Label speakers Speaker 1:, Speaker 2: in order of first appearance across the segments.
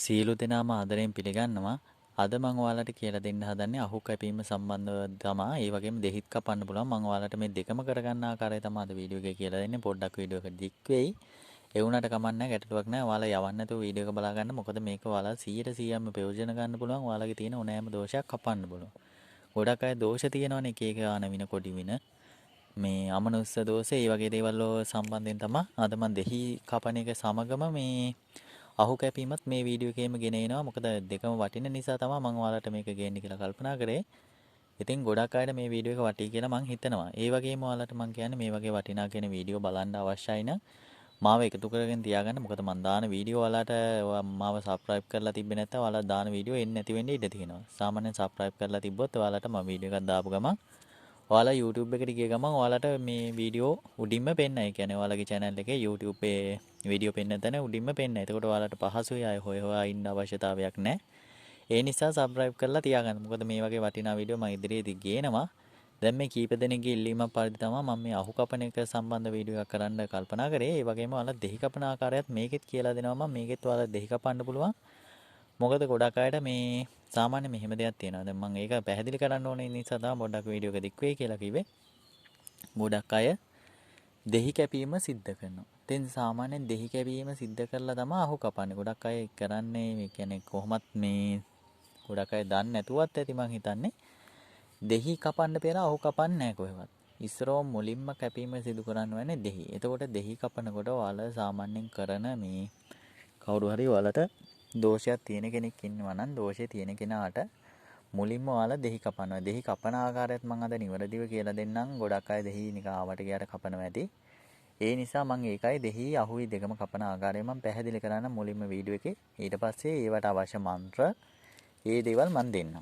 Speaker 1: සියලු දෙනාම ආදරයෙන් පිළිගන්නවා. අද මම ඔයාලට කියලා දෙන්න හදන්නේ අහු කැපීම සම්බන්ධව තමයි. ඒ වගේම දෙහිත් කපන්න පුළුවන්. මම ඔයාලට මේ දෙකම කරගන්න ආකාරය තමයි අද වීඩියෝ එකේ කියලා දෙන්නේ. පොඩ්ඩක් වීඩියෝ එක දික් වෙයි. ඒ වුණාට කමක් නැහැ, ගැටලුවක් නැහැ. ඔයාලා යවන්න නැතුව වීඩියෝ එක බලා ගන්න. මොකද මේක ඔයාලා 100%ම ප්‍රයෝජන ගන්න පුළුවන්. ඔයාලගේ තියෙන ඕනෑම දෝෂයක් කපන්න පුළුවන්. ගොඩක් අය දෝෂ තියෙනවනේ, එක එක ආන වින කොඩි වින. මේ අමනුස්ස දෝෂ ඒ වගේ දේවල් සම්බන්ධයෙන් තමයි අද මම දෙහි කපන එක සමගම මේ අහු කැපීමත් මේ වීඩියෝ එකේම ගෙන එනවා. මොකද දෙකම වටින නිසා තමයි මම ඔයාලට මේක ගේන්න කියලා කල්පනා කරේ. ඉතින් ගොඩක් අයට මේ වීඩියෝ එක වටී කියලා මම හිතනවා. ඒ වගේම ඔයාලට මම කියන්නේ මේ වගේ වටිනා කියන වීඩියෝ බලන්න අවශ්‍යයි නම් මාව එකතු කරගෙන තියාගන්න. මොකද මම දාන වීඩියෝ ඔයාලට මාව සබ්ස්ක්‍රයිබ් කරලා තිබ්බේ නැත්නම් ඔයාලා දාන වීඩියෝ එන්නේ නැති වෙන්න ඉඩ තියෙනවා. සාමාන්‍යයෙන් සබ්ස්ක්‍රයිබ් කරලා තිබ්බොත් ඔයාලට මම වීඩියෝ එකක් දාපු ගමන් ඔයාලා YouTube එකට ගිය ගමන් ඔයාලට මේ වීඩියෝ උඩින්ම පෙන්නයි. ඒ කියන්නේ ඔයාලගේ channel එකේ YouTube වීඩියෝ පෙන්න තැන උඩින්ම පෙන්නයි. එතකොට ඔයාලට පහසුයි, ආය හොය හොයා ඉන්න අවශ්‍යතාවයක් නැහැ. ඒ නිසා subscribe කරලා තියාගන්න. මොකද මේ වගේ වටිනා වීඩියෝ මම ඉදිරියේදී ගේනවා. දැන් මේ කීප දෙනෙක්ගේ ඉල්ලීමක් පරිදි තමයි මම මේ අහු කපන එක සම්බන්ධ වීඩියෝ එකක් කරන්න කල්පනා කරේ. ඒ වගේම ඔයාලා දෙහි කපන ආකාරයත් මේකෙත් කියලා දෙනවා. මම මේකෙත් ඔයාලා දෙහි කපන්න පුළුවන්. මොකද ගොඩක් අයට මේ සාමාන්‍ය මෙහෙම දෙයක් තියෙනවා. දැන් මම ඒක පැහැදිලි කරන්න ඕනේ නිසා තමයි පොඩ්ඩක් වීඩියෝ එක දික් වෙයි කියලා කිව්වේ. ගොඩක් අය දෙහි කැපීම සිද්ධ කරනවා. ඉතින් සාමාන්‍යයෙන් දෙහි කැපීම සිද්ධ කරලා තමයි අහු කපන්නේ. ගොඩක් අය කරන්නේ මේ කියන්නේ කොහොමත් මේ ගොඩක් අය දන්නේ නැතුවත් ඇති මං හිතන්නේ. දෙහි කපන්න පෙර අහු කපන්නේ නැහැ කොහෙවත්. ඉස්සරෝම මුලින්ම කැපීම සිදු කරන්න වෙන්නේ දෙහි. එතකොට දෙහි කපනකොට ඔයාලා සාමාන්‍යයෙන් කරන මේ කවුරු හරි ඔයාලට දෝෂයක් තියෙන කෙනෙක් ඉන්නවා නම් දෝෂේ තියෙන කෙනාට මුලින්ම ඔයාලා දෙහි කපනවා. දෙහි කපන ආකාරයත් මම අද නිවැරදිව කියලා දෙන්නම්. ගොඩක් අය දෙහි නිකන් ආවට ගියාට කපනවා ඇති. ඒ නිසා මම ඒකයි දෙහි අහුයි දෙකම කපන ආකාරය මම පැහැදිලි කරන්න මුලින්ම වීඩියෝ එකේ. ඊට පස්සේ ඒවට අවශ්‍ය මන්ත්‍ර ඒ දේවල් මම දෙන්නම්.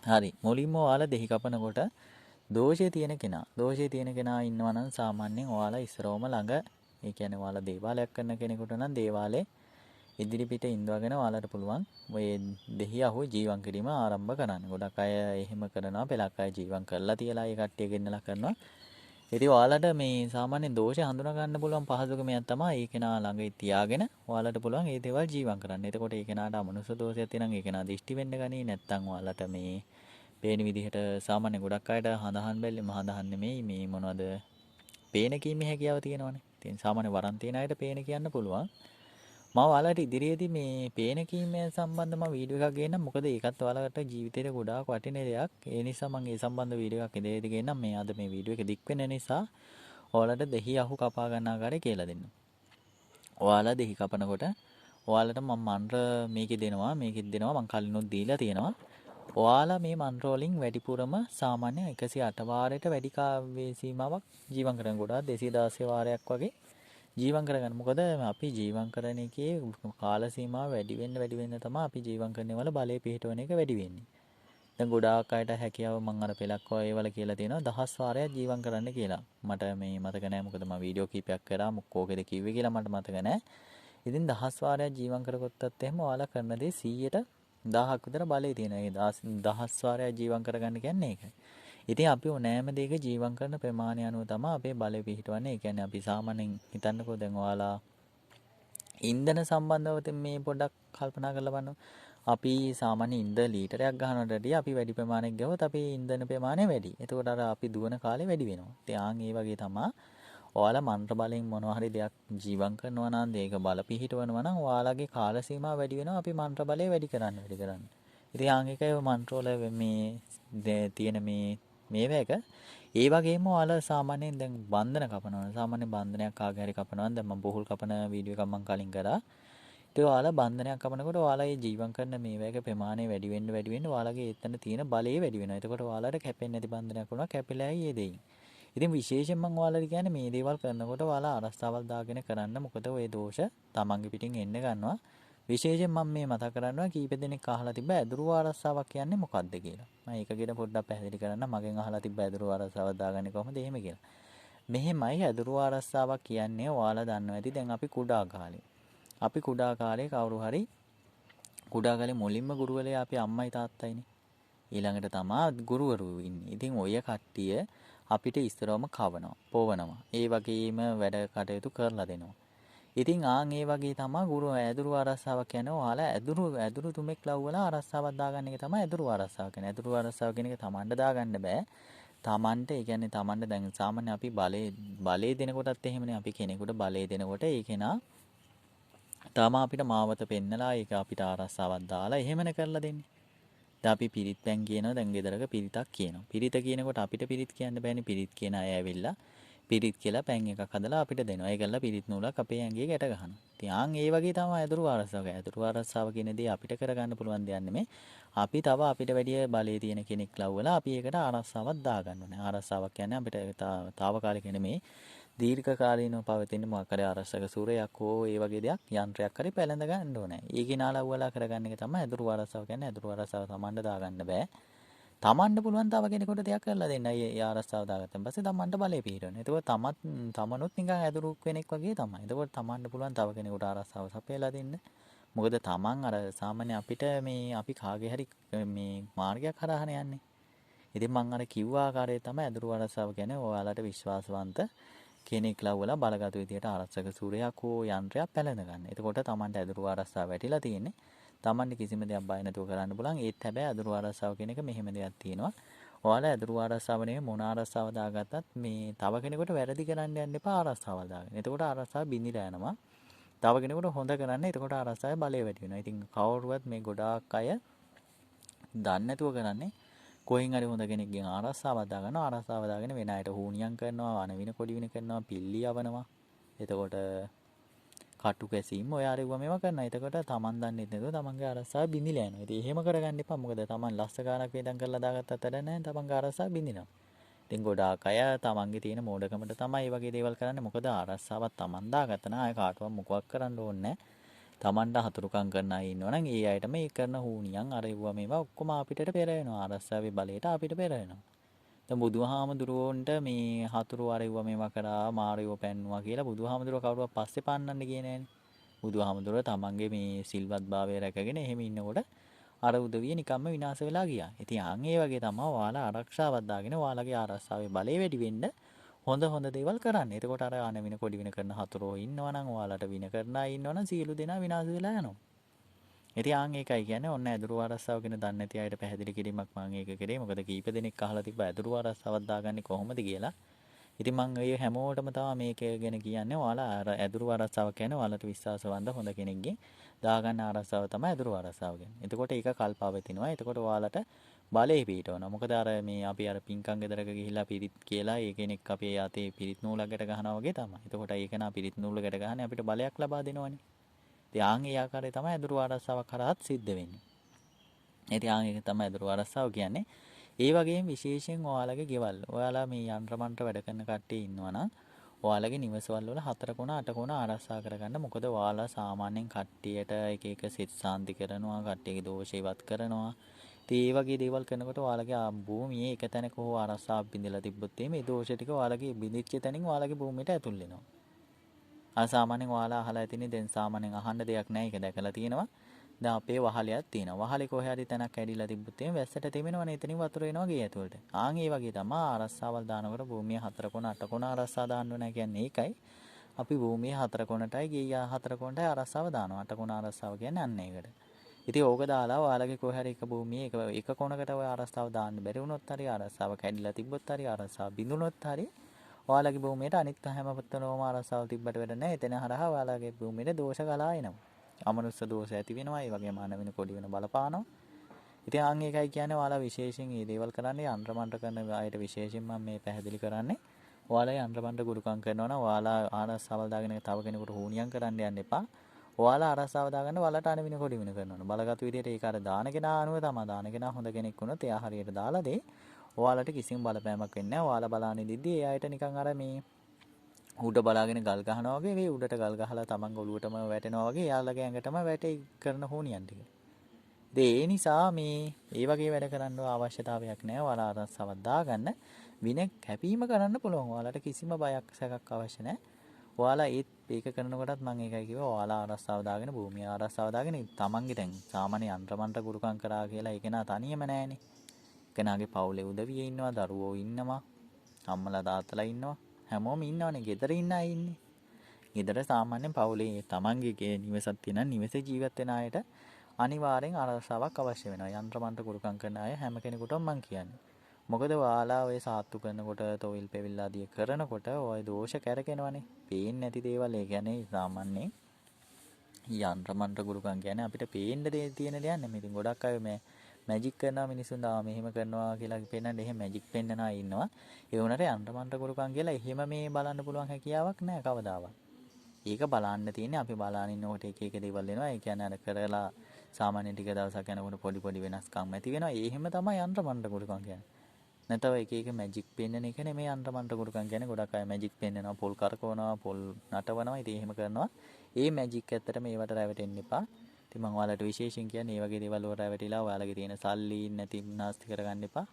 Speaker 1: හරි. මුලින්ම ඔයාලා දෙහි කපනකොට දෝෂේ තියෙන කෙනා ඉන්නවා නම් සාමාන්‍යයෙන් ඔයාලා ඉස්සරවම ළඟ ඒ කියන්නේ ඔයාලා දේවාලයක් කරන කෙනෙකුට නම් දේවාලේ ඉදිරිපිට ඉඳවගෙන ඔයාලට පුළුවන් ඔය දෙහි අහුව ජීවන් කිරීම ආරම්භ කරන්න. ගොඩක් අය එහෙම කරනවා. පෙලක් අය ජීවන් කරලා තියලා ඒ කට්ටිය ගෙන්නලා කරනවා. ඉතින් ඔයාලට මේ සාමාන්‍ය දෝෂය හඳුනා ගන්න පුළුවන් පහසුකමක් තමයි ඒ කෙනා ළඟ තියාගෙන ඔයාලට පුළුවන් ඒ දේවල් ජීවන් කරන්න. එතකොට ඒ කෙනාට අමනුෂ්‍ය දෝෂයක් තියෙනම් ඒ කෙනා දිෂ්ටි වෙන්න ගනී. නැත්තම් ඔයාලට මේ පේන විදිහට සාමාන්‍ය ගොඩක් අයට හඳහන් බැල්ලෙම හඳහන් නෙමෙයි මේ මොනවද පේන කීමේ හැකියාව තියෙනවනේ. ඉතින් සාමාන්‍ය වරන් තියෙන අයට පේන කියන්න පුළුවන්. මම ඔයාලට ඉදිරියේදී මේ පේන කීමේ සම්බන්ධව වීඩියෝ එකක් ගේන්නම්. මොකද ඒකත් ඔයාලට ජීවිතේට ගොඩාක් වටින දෙයක්. ඒ නිසා මම ඒ සම්බන්ධ වීඩියෝ එකක් ඉදිරියේදී ගේන්නම්. මේ අද මේ වීඩියෝ එක දික් වෙන නිසා ඔයාලට දෙහි අහු කපා ගන්න ආකාරය කියලා දෙන්නම්. ඔයාලා දෙහි කපනකොට ඔයාලට මම මන්ත්‍ර මේකේ දෙනවා. මම කලිනුත් දීලා තියෙනවා. ඔයාලා මේ මන්ත්‍ර වලින් වැඩිපුරම සාමාන්‍ය 108 වාරයට වැඩි කාලයේ සීමාවක් ජීවත් කරන ගොඩාක් 216 වාරයක් වගේ ජීවන් කරගන්න. මොකද අපි ජීවන් කරන එකේ කාල සීමාව වැඩි වෙන්න තමයි අපි ජීවන් කරන වල බලය පිහිටවන එක වැඩි වෙන්නේ. දැන් ගොඩාක් අයට හැකියාව මම අර පෙලක් වගේ වල කියලා තියෙනවා 10 වාරයක් ජීවන් කරන්න කියලා. මට මේ මතක නැහැ මොකද මම වීඩියෝ කීපයක් කරා මොකෝකේද කිව්වේ කියලා මට මතක නැහැ. ඉතින් 10 වාරයක් ජීවන් කරගත්තත් එහෙම ඔයාලා කරන දේ 100ට 1000ක් විතර බලය තියෙනවා. ඒ 10 වාරයක් ජීවන් කරගන්න කියන්නේ ඒකයි. ඉතින් අපි ඕනෑම දෙයක ජීවන් කරන ප්‍රමාණය අනුව තමයි අපේ බලය පිහිටවන්නේ. ඒ කියන්නේ අපි සාමාන්‍යයෙන් හිතන්නකෝ දැන් ඔයාලා ඉන්ධන සම්බන්ධව මේ පොඩ්ඩක් කල්පනා කරලා බලන්න. අපි සාමාන්‍ය ඉන්ධන ලීටරයක් ගන්නවට වැඩිය අපි වැඩි ප්‍රමාණයක් ගවොත් අපේ ඉන්ධන ප්‍රමාණය වැඩි. එතකොට අර අපි දුවන කාලේ වැඩි වෙනවා. ඉතින් ඒ වගේ තමයි ඔයාලා මන්ත්‍ර බලෙන් මොනවා හරි දෙයක් ජීවන් කරනවා නම් ඒක බල පිහිටවනවා නම් ඔයාලගේ කාල සීමාව වැඩි වෙනවා. අපි මන්ත්‍ර බලය වැඩි කරන්න. ඉතින් ඒකයි මන්ත්‍ර වල මේ තියෙන මේක ඒ වගේම ඔයාලා සාමාන්‍යයෙන් දැන් බන්ධන කපනවා. සාමාන්‍ය බන්ධනයක් කාගේ හරි කපනවා. දැන් මම බොහුල් කපන වීඩියෝ එකක් මම කලින් කරා. ඉතින් ඔයාලා බන්ධනයක් කපනකොට ඔයාලා මේ ජීවන් කරන මේවැයක ප්‍රමාණය වැඩි වෙන්න ඔයාලගේ එතන තියෙන බලය වැඩි වෙනවා. එතකොට ඔයාලට කැපෙන්නේ නැති බන්ධනයක් වුණා කැපිලායි ඒ දෙයින්. ඉතින් විශේෂයෙන් මම ඔයාලට කියන්නේ මේ දේවල් කරනකොට ඔයාලා අරස්තාවල් දාගෙන කරන්න. මොකද ওই දෝෂ තමන්ගේ පිටින් එන්න ගන්නවා. විශේෂයෙන් මම මේ මතක් කරනවා කීප දෙනෙක් අහලා තිබ්බ ඇදුරු ආරස්සාවක් කියන්නේ මොකක්ද කියලා. මම ඒක ගැන පොඩ්ඩක් පැහැදිලි කරන්න. මගෙන් අහලා තිබ්බ ඇදුරු ආරස්සාවක් දාගන්නේ කොහොමද එහෙම කියලා. මෙහෙමයි ඇදුරු ආරස්සාවක් කියන්නේ ඔයාලා දන්නවා ඇති දැන් අපි කුඩා කාලේ. අපි කුඩා කාලේ කවුරු හරි කුඩා කාලේ මුලින්ම ගුරුවරයා අපි අම්මයි තාත්තයිනේ. ඊළඟට තමා ගුරුවරු ඉන්නේ. ඉතින් ඔය කට්ටිය අපිට ඉස්සරවම කවනවා, පොවනවා. ඒ වගේම වැඩ කටයුතු කරලා දෙනවා. ඉතින් ආන් ඒ වගේ තමයි ගුරු ඇදුරු ආරස්සාව කියන්නේ. ඔයාලා ඇදුරු තුමෙක් ලව්වලා ආරස්සාවක් දාගන්න එක තමයි ඇදුරු ආරස්සාව කියන්නේ. ඇදුරු ආරස්සාව කියන එක තමන්ට දාගන්න බෑ. තමන්ට ඒ කියන්නේ තමන්ට දැන් සාමාන්‍ය අපි බලේ දෙනකොටත් එහෙමනේ අපි කෙනෙකුට බලේ දෙනකොට ඒ කෙනා තමා අපිට මාවත පෙන්නලා ඒක අපිට ආරස්සාවක් දාලා එහෙමනේ කරලා දෙන්නේ. දැන් අපි පිරිත් පැන් කියනවා දැන් ගෙදරක පිරිතක් කියනවා. පිරිත කියනකොට අපිට පිරිත් කියන්න බෑනේ. පිරිත් කියන අය ඇවිල්ලා පිරිත් කියලා පැන් එකක් හදලා අපිට දෙනවා. ඒකල්ලා පිරිත් නූලක් අපේ ඇඟේ ගැට ගන්නවා. ඉතින් ආන් ඒ වගේ තමයි ඇදුරු ආරස්සාව. ඇදුරු ආරස්සාව කියන දේ අපිට කරගන්න පුළුවන් දෙයක් නෙමෙයි. අපි තව අපිට වැඩිය බලය තියෙන කෙනෙක් ලව්වලා අපි ඒකට ආරස්සාවක් දාගන්න ඕනේ. ආරස්සාවක් කියන්නේ අපිට తాවකාලික නෙමෙයි. දීර්ඝකාලීනව පවතින මොකක් හරි ආරස්සක සූරයක් හෝ ඒ වගේ දෙයක් යන්ත්‍රයක් හරි පැලඳ ගන්න ඕනේ. ඊගේ නාලව්වලා කරගන්න එක තමයි ඇදුරු ආරස්සාව කියන්නේ. ඇදුරු ආරස්සාව තමන්ට දාගන්න බෑ. තමන්ට පුළුවන් තව කෙනෙකුට දෙයක් කරලා දෙන්න. ඒ ආරස්සාව දාගත්තන් පස්සේ තමන්ට බලය පිහිටවනවා. එතකොට තමනුත් නිකන් ඇදුරු කෙනෙක් වගේ තමයි. එතකොට තමන්ට පුළුවන් තව කෙනෙකුට ආරස්සාව සපයලා දෙන්න. මොකද තමන් අර සාමාන්‍ය අපිට මේ අපි කාගේ හරි මේ මාර්ගයක් හරහානේ යන්නේ. ඉතින් මං අර කිව්ව ආකාරය තමයි ඇදුරු ආරස්සාව කියන්නේ. ඔයාලට විශ්වාසවන්ත කෙනෙක් ලව්වලා බලගතු විදියට ආරක්ෂක සූරයක් හෝ යන්ත්‍රයක් පැලඳ ගන්න. එතකොට තමන්ට ඇදුරු ආරස්සාව වැටිලා තියෙන්නේ. තමන්ට කිසිම දෙයක් බය නැතුව කරන්න පුළුවන්. ඒත් හැබැයි ඇදුරු ආරස්සාව කියන එක මෙහෙම දෙයක් තියෙනවා. ඔයාලා ඇදුරු ආරස්සාව නෙවෙයි මොන ආරස්සාව දාගත්තත් මේ තව කෙනෙකුට වැරදි කරන්න යන්න එපා ආරස්සාවල් දාගෙන. එතකොට ආරස්සාව බිඳිලා යනවා. තව කෙනෙකුට හොඳ කරන්න එතකොට ආරස්සාවේ බලය වැඩි වෙනවා. ඉතින් කවුරුවත් මේ ගොඩාක් අය දන්නේ නැතුව කරන්නේ කොහෙන් හරි හොඳ කෙනෙක්ගෙන් ආරස්සාවක් දාගන්නවා. ආරස්සාව දාගෙන වෙන අයට හුනියම් කරනවා, වනවින කොඩිවින කරනවා, පිල්ලි යවනවා. එතකොට කටු කැසීම් ඔය ආරෙව්ව මේවා කරනවා. එතකොට තමන් දන්නේ නැතුව තමන්ගේ ආරස්සාව බිඳිලා යනවා. ඉතින් එහෙම කරගන්න එපා. මොකද තමන් ලස්ස ගානක් වේදම් කරලා දාගත්තත් වැඩ නැහැ. තමන්ගේ ආරස්සාව බිඳිනවා. ඉතින් ගොඩාක් අය තමන්ගේ තියෙන මෝඩකමට තමයි මේ වගේ දේවල් කරන්නේ. මොකද ආරස්සාවක් තමන් දාගත්තා නම් ආය කාටවත් මොකවක් කරන්න ඕනේ නැහැ. තමන්ට හතුරුකම් කරන අය ඉන්නවනම් ඒ අයට මේ කරන හුනියන් අරෙව්වා මේවා ඔක්කොම අපිට පෙරෙනවා. ආරස්සාවේ බලයට අපිට පෙරෙනවා. දැන් බුදුහාමුදුරුවන්ට මේ හතුරු අරෙව්වා මේවා කරා මාරයෝ පැන්නුවා කියලා බුදුහාමුදුරුවෝ කවුරුවත් පස්සේ පාන්නන්න ගියේ නෑනේ. බුදුහාමුදුරුවෝ තමන්ගේ මේ සිල්වත්භාවය රැකගෙන එහෙම ඉන්නකොට අර උදවිය නිකම්ම විනාශ වෙලා ගියා. ඉතින් ආන් ඒ වගේ තමයි ඔයාලා ආරක්ෂාවක් දාගෙන ඔයාලගේ ආරස්සාවේ බලය වැඩි වෙන්න හොඳ දේවල් කරන්න. එතකොට අර අනවින කොඩි වින කරන හතුරෝ ඉන්නවනම් ඔයාලට වින කරන අය ඉන්නවනම් සියලු දෙනා විනාශ වෙලා යනවා. ඉතින් ආන් ඒකයි කියන්නේ ඔන්න ඇදුරු ආරස්සාව ගැන දන්නේ නැති අයට පැහැදිලි කිරීමක් මම ඒක කරේ. මොකද කීප දෙනෙක් අහලා තිබ්බා ඇදුරු ආරස්සාවක් දාගන්නේ කොහොමද කියලා. ඉතින් මම ඒ හැමෝටම තමයි මේක ගැන කියන්නේ. ඔයාලා අර ඇදුරු ආරස්සාව කියන්නේ ඔයාලට විශ්වාසවන්ත හොඳ කෙනෙක්ගෙන් දාගන්න ආරස්සාව තමයි ඇදුරු ආරස්සාව කියන්නේ. එතකොට ඒක කල්පාවෙතිනවා. එතකොට ඔයාලට බලේ පිහිටවනවා. මොකද අර මේ අපි අර පින්කම් ගෙදරක ගිහිල්ලා පිරිත් කියලා ඒ කෙනෙක් අපේ යතේ පිරිත් නූලකට ගහනවා වගේ තමයි. එතකොට ඒක නා පිරිත් නූලකට ගහන්නේ අපිට බලයක් ලබා දෙනවනේ. ඉතින් ආන් ඒ ආකාරය තමයි ඇදුරු ආරස්සාවක් කරාත් සිද්ධ වෙන්නේ. ඉතින් ආන් ඒක තමයි ඇදුරු ආරස්සාව කියන්නේ. ඒ වගේම විශේෂයෙන් ඔයාලගේ ගෙවල්. ඔයාලා මේ යන්ත්‍ර මන්ත්‍ර වැඩ කරන කට්ටිය ඉන්නවා නම් ඔයාලගේ නිවසවල වල 4 කොන 8 කොන ආරක්ෂා කරගන්න. මොකද ඔයාලා සාමාන්‍යයෙන් කට්ටියට එක එක සිත සාන්ති කරනවා, කට්ටියගේ දෝෂ ඉවත් කරනවා. ඉතින් ඒ වගේ දේවල් කරනකොට ඔයාලගේ භූමියේ එක තැනක හෝ ආරක්ෂාවක් බිඳලා තිබ්බොත් මේ දෝෂ ටික ඔයාලගේ බිඳිච්ච තැනින් ඔයාලගේ භූමියට ඇතුල් වෙනවා. සාමාන්‍යයෙන් ඔයාලා අහලා ඇතිනේ දැන් සාමාන්‍යයෙන් අහන්න දෙයක් නැහැ ඒක දැකලා තියෙනවා. දැන් අපේ වහලයක් තියෙනවා. වහලේ කොහේ හරි තැනක් ඇදිලා තිබ්බොත් එහෙම වැස්සට තෙමෙනවනේ එතනින් වතුර එනවා ගේ ඇතුළට. ආන් ඒ වගේ තමයි ආරස්සාවල් දානකොට භූමිය 4 කොන 8 කොන ආරස්සා දාන්න ඕනේ කියන්නේ ඒකයි. අපි භූමිය 4 කොනටයි ගේ 4 කොනටයි ආරස්සාව දානවා. 8 කොන ආරස්සාව කියන්නේ අන්න ඒකට. ඉතින් ඕක දාලා ඔයාලගේ කොහේ හරි එක භූමියේ එක කොනකට ඔය ආරස්සාව දාන්න බැරි වුණොත් හරි ආරස්සාව කැඩිලා තිබ්බොත් හරි ආරස්සාව බිඳුනොත් හරි ඔයාලගේ භූමියට අනිත් හැම පැත්තනම ආරස්සාව තිබ්බට වැඩ නැහැ. එතන හරහා ඔයාලගේ භූමියට දෝෂ ගලා එනවා. අමනුෂ්‍ය දෝෂ ඇති වෙනවා. ඒ වගේම මානවින කොඩි වෙන බලපානවා. ඉතින් ආන් ඒකයි කියන්නේ ඔයාලා විශේෂයෙන් මේ දේවල් කරන්නේ යන්ත්‍ර මන්ත්‍ර කරන අයට විශේෂයෙන් මම මේ පැහැදිලි කරන්නේ. ඔයාලා යන්ත්‍ර මන්ත්‍ර ගුරුකම් කරනවා නම් ඔයාලා ආරස්සාවල් දාගෙන තව කෙනෙකුට හුනියම් කරන්න යන්න එපා. ඔයාලා ආරස්සාව දාගන්න ඔයාලට අනවින කොඩි වෙන කරනවා. බලගත් විදියට ඒක අර දාන කෙනා අනුව තමයි දාන කෙනා හොඳ කෙනෙක් වුණොත් එයා හරියට දාලා දෙයි. ඔයාලට කිසිම බලපෑමක් වෙන්නේ නැහැ. ඔයාලා බලන්නේ දිද්දි ඒ අයට නිකන් අර මේ උඩ බලාගෙන ගල් ගහනවා වගේ මේ උඩට ගල් ගහලා තමන් ඔලුවටම වැටෙනවා වගේ එයාලගේ ඇඟටම වැටේ කරන හුනියන් ටික. ඒ නිසා මේ ඒ වගේ වැඩ කරන්න අවශ්‍යතාවයක් නැහැ. ඔයාලා ආරස්සාවක් දාගන්න වින කැපීම කරන්න පුළුවන්. ඔයාලට කිසිම බයක් සැකක් අවශ්‍ය නැහැ. ඔයාලා ඒක කරනකොටත් මම ඒකයි කිව්වා ඔයාලා ආරස්සාව දාගෙන භූමිය ආරස්සාව දාගෙන තමන්ගේ දැන් සාමාන්‍ය යන්ත්‍රමන්ත්‍ර ගුරුකම් කරා කියලා ඒක නා තනියම නැහැනේ. කෙනාගේ පවුලේ උදවිය ඉන්නවා, දරුවෝ ඉන්නවා, අම්මලා තාත්තලා ඉන්නවා. හැමෝම ඉන්නවනේ. ගෙදර ඉන්න අය ඉන්නේ. ගෙදර සාමාන්‍යයෙන් පවුලේ තමන්ගේ නිවසක් තියෙනවා. නිවසේ ජීවත් වෙන අයට අනිවාර්යෙන් ආරක්ෂාවක් අවශ්‍ය වෙනවා. යంత్ర මන්ත්‍ර ගුරුකම් කරන අය හැම කෙනෙකුටම මම කියන්නේ. මොකද ඔයාලා ඔය සාත්තු කරනකොට තොවිල් පෙවිල් ආදිය කරනකොට ඔය දෝෂ කැරකෙනවනේ. පේන්නේ නැති දේවල් ඒ කියන්නේ සාමාන්‍යයෙන් යంత్ర මන්ත්‍ර ගුරුකම් කියන්නේ අපිට පේන්න තියෙන දෙයක් නෙමෙයි. ඉතින් ගොඩක් අය මේ මැජික් කරනවා මිනිස්සුන් මෙහෙම කරනවා කියලා පෙන්නන්න එහෙම මැජික් පෙන්නන අය ඉන්නවා. ඒ වුණාට යంత్ర මන්ත්‍ර ගුරුකම් කියලා එහෙම මේ බලන්න පුළුවන් හැකියාවක් නැහැ කවදාවත්. ඒක බලන්න තියෙන්නේ අපි බලාගෙන ඉන්නකොට එක එක දේවල් වෙනවා. ඒ කියන්නේ අර කරලා සාමාන්‍ය ටික දවසක් යනකොට පොඩි පොඩි වෙනස්කම් ඇති වෙනවා. ඒ හැම තමයි යంత్ర මන්ත්‍ර ගුරුකම් කියන්නේ. නැතව එක එක මැජික් පෙන්නන එක නෙමෙයි යంత్ర මන්ත්‍ර ගුරුකම් කියන්නේ. ගොඩක් අය මැජික් පෙන්නනවා, පොල් කරකවනවා, පොල් නටවනවා. ඉතින් එහෙම කරනවා. ඒ මැජික් ඇත්තට මේවට රැවටෙන්න එපා. ඉතින් මම ඔයාලට විශේෂයෙන් කියන්නේ මේ වගේ දේවල් වලට රැවටිලා ඔයාලගේ තියෙන සල්ලි නැති නාස්ති කරගන්න එපා.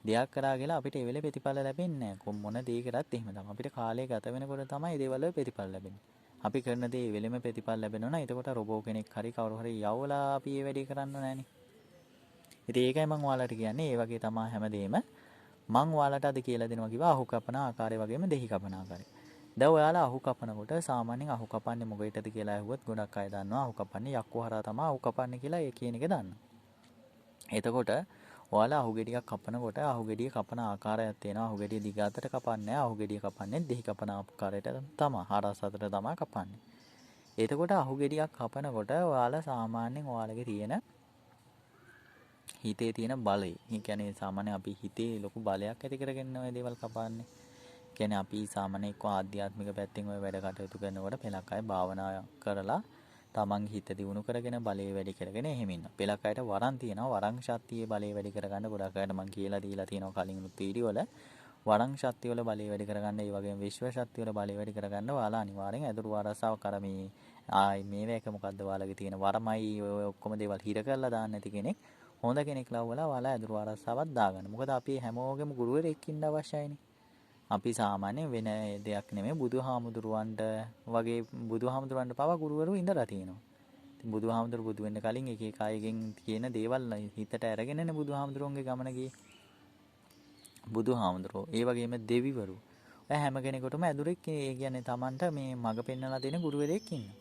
Speaker 1: දෙයක් කරා කියලා අපිට ඒ වෙලේ ප්‍රතිඵල ලැබෙන්නේ නැහැ. මොන දේ කරත් එහෙම තමයි. අපිට කාලය ගත වෙනකොට තමයි මේ දේවල් වල ප්‍රතිඵල ලැබෙන්නේ. අපි කරන දේ වෙලෙම ප්‍රතිඵල ලැබෙනවා නම් එතකොට රොබෝ කෙනෙක් හරි කවුරු හරි යවලා අපි මේ වැඩේ කරන්න නෑනේ. ඉතින් ඒකයි මම ඔයාලට කියන්නේ ඒ වගේ තමයි හැමදේම මම ඔයාලට අද කියලා දෙනවා කිව්වා අහු කපන ආකාරය වගේම දෙහි කපන ආකාරය. දැන් ඔයාලා අහු කපනකොට සාමාන්‍යයෙන් අහු කපන්නේ මොකේටද කියලා අහුවොත් ගොඩක් අය දන්නවා අහු කපන්නේ යක්කු හරහා තමයි අහු කපන්නේ කියලා ඒ කියන එක දන්නවා. එතකොට ඔයාලා අහු ගෙඩියක් කපනකොට අහු ගෙඩිය කපන ආකාරයක් තියෙනවා. අහු ගෙඩිය දිග අතට කපන්නේ අහු ගෙඩිය කපන්නේ දෙහි කපන ආකාරයට තමයි. හරස් අතට තමයි කපන්නේ. එතකොට අහු ගෙඩියක් කපනකොට ඔයාලා සාමාන්‍යයෙන් ඔයාලගේ තියෙන හිතේ තියෙන බලය. ඒ කියන්නේ සාමාන්‍යයෙන් අපි හිතේ ලොකු බලයක් ඇති කරගෙන ඔය දේවල් කපන්නේ. කියන්නේ අපි සාමාන්‍යයෙන් එක්ක ආධ්‍යාත්මික පැත්තෙන් ඔය වැඩ කටයුතු කරනකොට පෙලක් අය භාවනා කරලා තමන්ගේ හිත දියුණු කරගෙන බලය වැඩි කරගෙන එහෙම ඉන්නවා. පෙලක් අයට වරන් තියෙනවා. වරන් ශක්තියේ බලය වැඩි කරගන්න ගොඩක් අයට මම කියලා දීලා තියෙනවා කලින් වීඩියෝ වල. වරන් ශක්තිය වල බලය වැඩි කරගන්න ඒ වගේම විශ්ව ශක්තිය වල බලය වැඩි කරගන්න ඔයාලා අනිවාර්යෙන් ඇදුරු ආරසාව කර මේක මොකද්ද ඔයාලගේ තියෙන වරමයි ඔය ඔක්කොම දේවල් හිර කරලා දාන්න නැති කෙනෙක් හොඳ කෙනෙක් ලව්වලා ඔයාලා ඇදුරු ආරසාවක් දාගන්න. මොකද අපි හැමෝගෙම ගුරුවරයෙක් ඉන්න අවශ්‍යයිනේ. අපි සාමාන්‍යයෙන් වෙන දෙයක් නෙමෙයි බුදුහාමුදුරුවන්ට වගේ බුදුහාමුදුරුවන්ට පවා ගුරුවරු ඉඳලා තියෙනවා. ඉතින් බුදුහාමුදුරු බුදු වෙන්න කලින් එක එක අයගෙන් කියන දේවල් හිතට අරගෙනනේ බුදුහාමුදුරුවන්ගේ ගමන ගියේ. බුදුහාමුදුරුවෝ ඒ වගේම දෙවිවරු ඔය හැම කෙනෙකුටම ඇදුරෙක් ඒ කියන්නේ Tamanට මේ මඟ පෙන්වලා දෙන ගුරුවරයෙක් ඉන්නවා.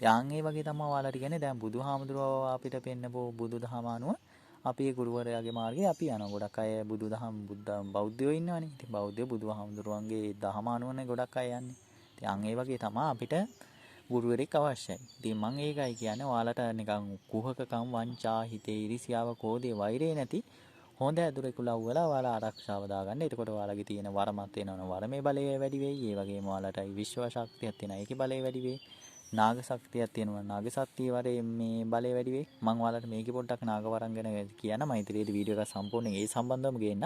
Speaker 1: යාන් ඒ වගේ තමයි ඔයාලට කියන්නේ දැන් බුදුහාමුදුරුවෝ අපිට පෙන්නපෝ බුදුදහම අනුව අපි ඒ ගුරුවරයාගේ මාර්ගේ අපි යනවා. ගොඩක් අය බුදුදහම බෞද්ධයෝ ඉන්නවනේ. ඉතින් බෞද්ධයෝ බුදුහාමුදුරුවන්ගේ දහම අනුවනේ ගොඩක් අය යන්නේ. ඉතින් අන් ඒ වගේ තමයි අපිට ගුරුවරයෙක් අවශ්‍යයි. ඉතින් මම ඒකයි කියන්නේ ඔයාලට නිකන් කුහකකම් වංචා හිතේ ඉරිසියාව කෝධය වෛරය නැති හොඳ ඇදුරෙකු ලව්වලා ඔයාලා ආරක්ෂාව දාගන්න. එතකොට ඔයාලගේ තියෙන වරමත් වෙනවනේ වරමේ බලය වැඩි වෙයි. ඒ වගේම ඔයාලට විශ්ව ශක්තියක් තියෙනවා. ඒකේ බලය වැඩි වෙයි. නාග ශක්තියක් තියෙනවා. නාග ශක්තිය වරේ මේ බලය වැඩි වෙයි. මම ඔයාලට මේකේ පොඩ්ඩක් නාග වරන් ගැන කියන්න මෛත්‍රියේදී වීඩියෝ එකක් සම්පූර්ණයෙන් ඒ සම්බන්ධවම ගේන්න.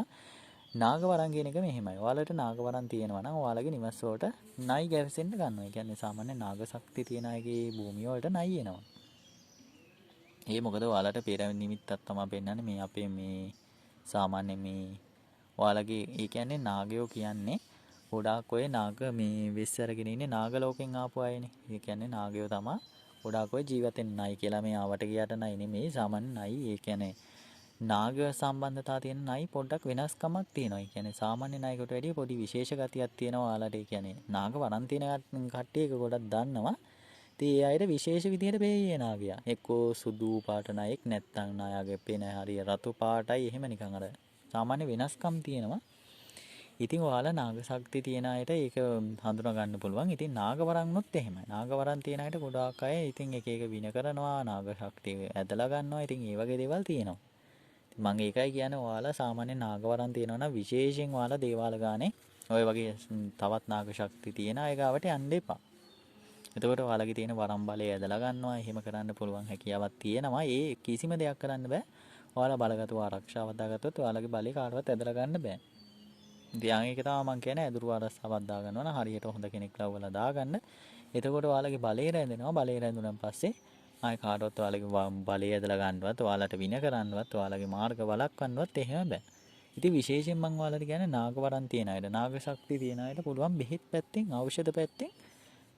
Speaker 1: නාග වරන් කියන එක මෙහෙමයි. ඔයාලට නාග වරන් තියෙනවා නම් ඔයාලගේ නිවස් වලට නයි ගැවසෙන්න ගන්නවා. ඒ කියන්නේ සාමාන්‍ය නාග ශක්තිය තියෙන අයගේ භූමිය වලට නයි එනවා. ඒ මොකද ඔයාලට පෙර නිමිත්තක් තමයි පෙන්වන්නේ මේ අපේ මේ සාමාන්‍ය මේ ඔයාලගේ ඒ කියන්නේ නාගයෝ කියන්නේ ගොඩාක් ඔය නාග මේ වෙස් අරගෙන ඉන්නේ නාග ලෝකෙන් ආපු අයනේ. ඒ කියන්නේ නාගයෝ තමයි ගොඩාක් ඔය ජීවිතෙන් නයි කියලා මේ ආවට ගියට නයි නෙමෙයි සාමාන්‍ය නයි. ඒ කියන්නේ නාග සම්බන්ධතාව තියෙන නයි පොඩ්ඩක් වෙනස්කමක් තියෙනවා. ඒ කියන්නේ සාමාන්‍ය නයිකට වැඩිය පොඩි විශේෂ ගතියක් තියෙනවා ඔයාලට. ඒ කියන්නේ නාග වරන් තියෙන කට්ටිය ඒක ගොඩක් දන්නවා. ඉතින් ඒ අයට විශේෂ විදිහට පේන්නේ නාගයා. එක්කෝ සුදු පාට නයෙක් නැත්තම් නායාගේ පේන හරිය රතු පාටයි එහෙම නිකන් අර සාමාන්‍ය වෙනස්කම් තියෙනවා. ඉතින් ඔයාලා නාග ශක්තිය තියෙන අයට ඒක හඳුනා ගන්න පුළුවන්. ඉතින් නාග වරන්නුත් එහෙමයි. නාග වරන් තියෙන අයට ගොඩාක් අය ඉතින් එක එක වින කරනවා නාග ශක්තිය ඇදලා ගන්නවා. ඉතින් ඒ වගේ දේවල් තියෙනවා. මම ඒකයි කියන්නේ ඔයාලා සාමාන්‍ය නාග වරන් තියෙනවා නම් විශේෂයෙන් ඔයාලා දේවාල ගානේ ඔය වගේ තවත් නාග ශක්තිය තියෙන අය ගාවට යන්න එපා. එතකොට ඔයාලගේ තියෙන වරම් බලය ඇදලා ගන්නවා. එහෙම කරන්න පුළුවන් හැකියාවක් තියෙනවා. ඒ කිසිම දෙයක් කරන්න බෑ. ඔයාලා බලගත්තු ආරක්ෂාවක් දාගත්තොත් ඔයාලගේ බලය කාටවත් ඇදලා ගන්න බෑ. ඉතින් ඒක තමයි මම කියන්නේ ඇදුරු ආරක්ෂාවක් දාගන්නවා නම් හරියට හොඳ කෙනෙක් ලව්වලා දාගන්න. එතකොට ඔයාලගේ බලය රැඳෙනවා. බලය රැඳුනන් පස්සේ ආයි කාටවත් ඔයාලගේ බලය ඇදලා ගන්නවත්, ඔයාලට වින කරන්නවත්, ඔයාලගේ මාර්ග වළක්වන්නවත් එහෙම බෑ. ඉතින් විශේෂයෙන් මම ඔයාලට කියන්නේ නාග වරන් තියන අයට, නාග ශක්තිය තියන අයට පුළුවන් බෙහෙත් පැත්තෙන්, ඖෂධ පැත්තෙන්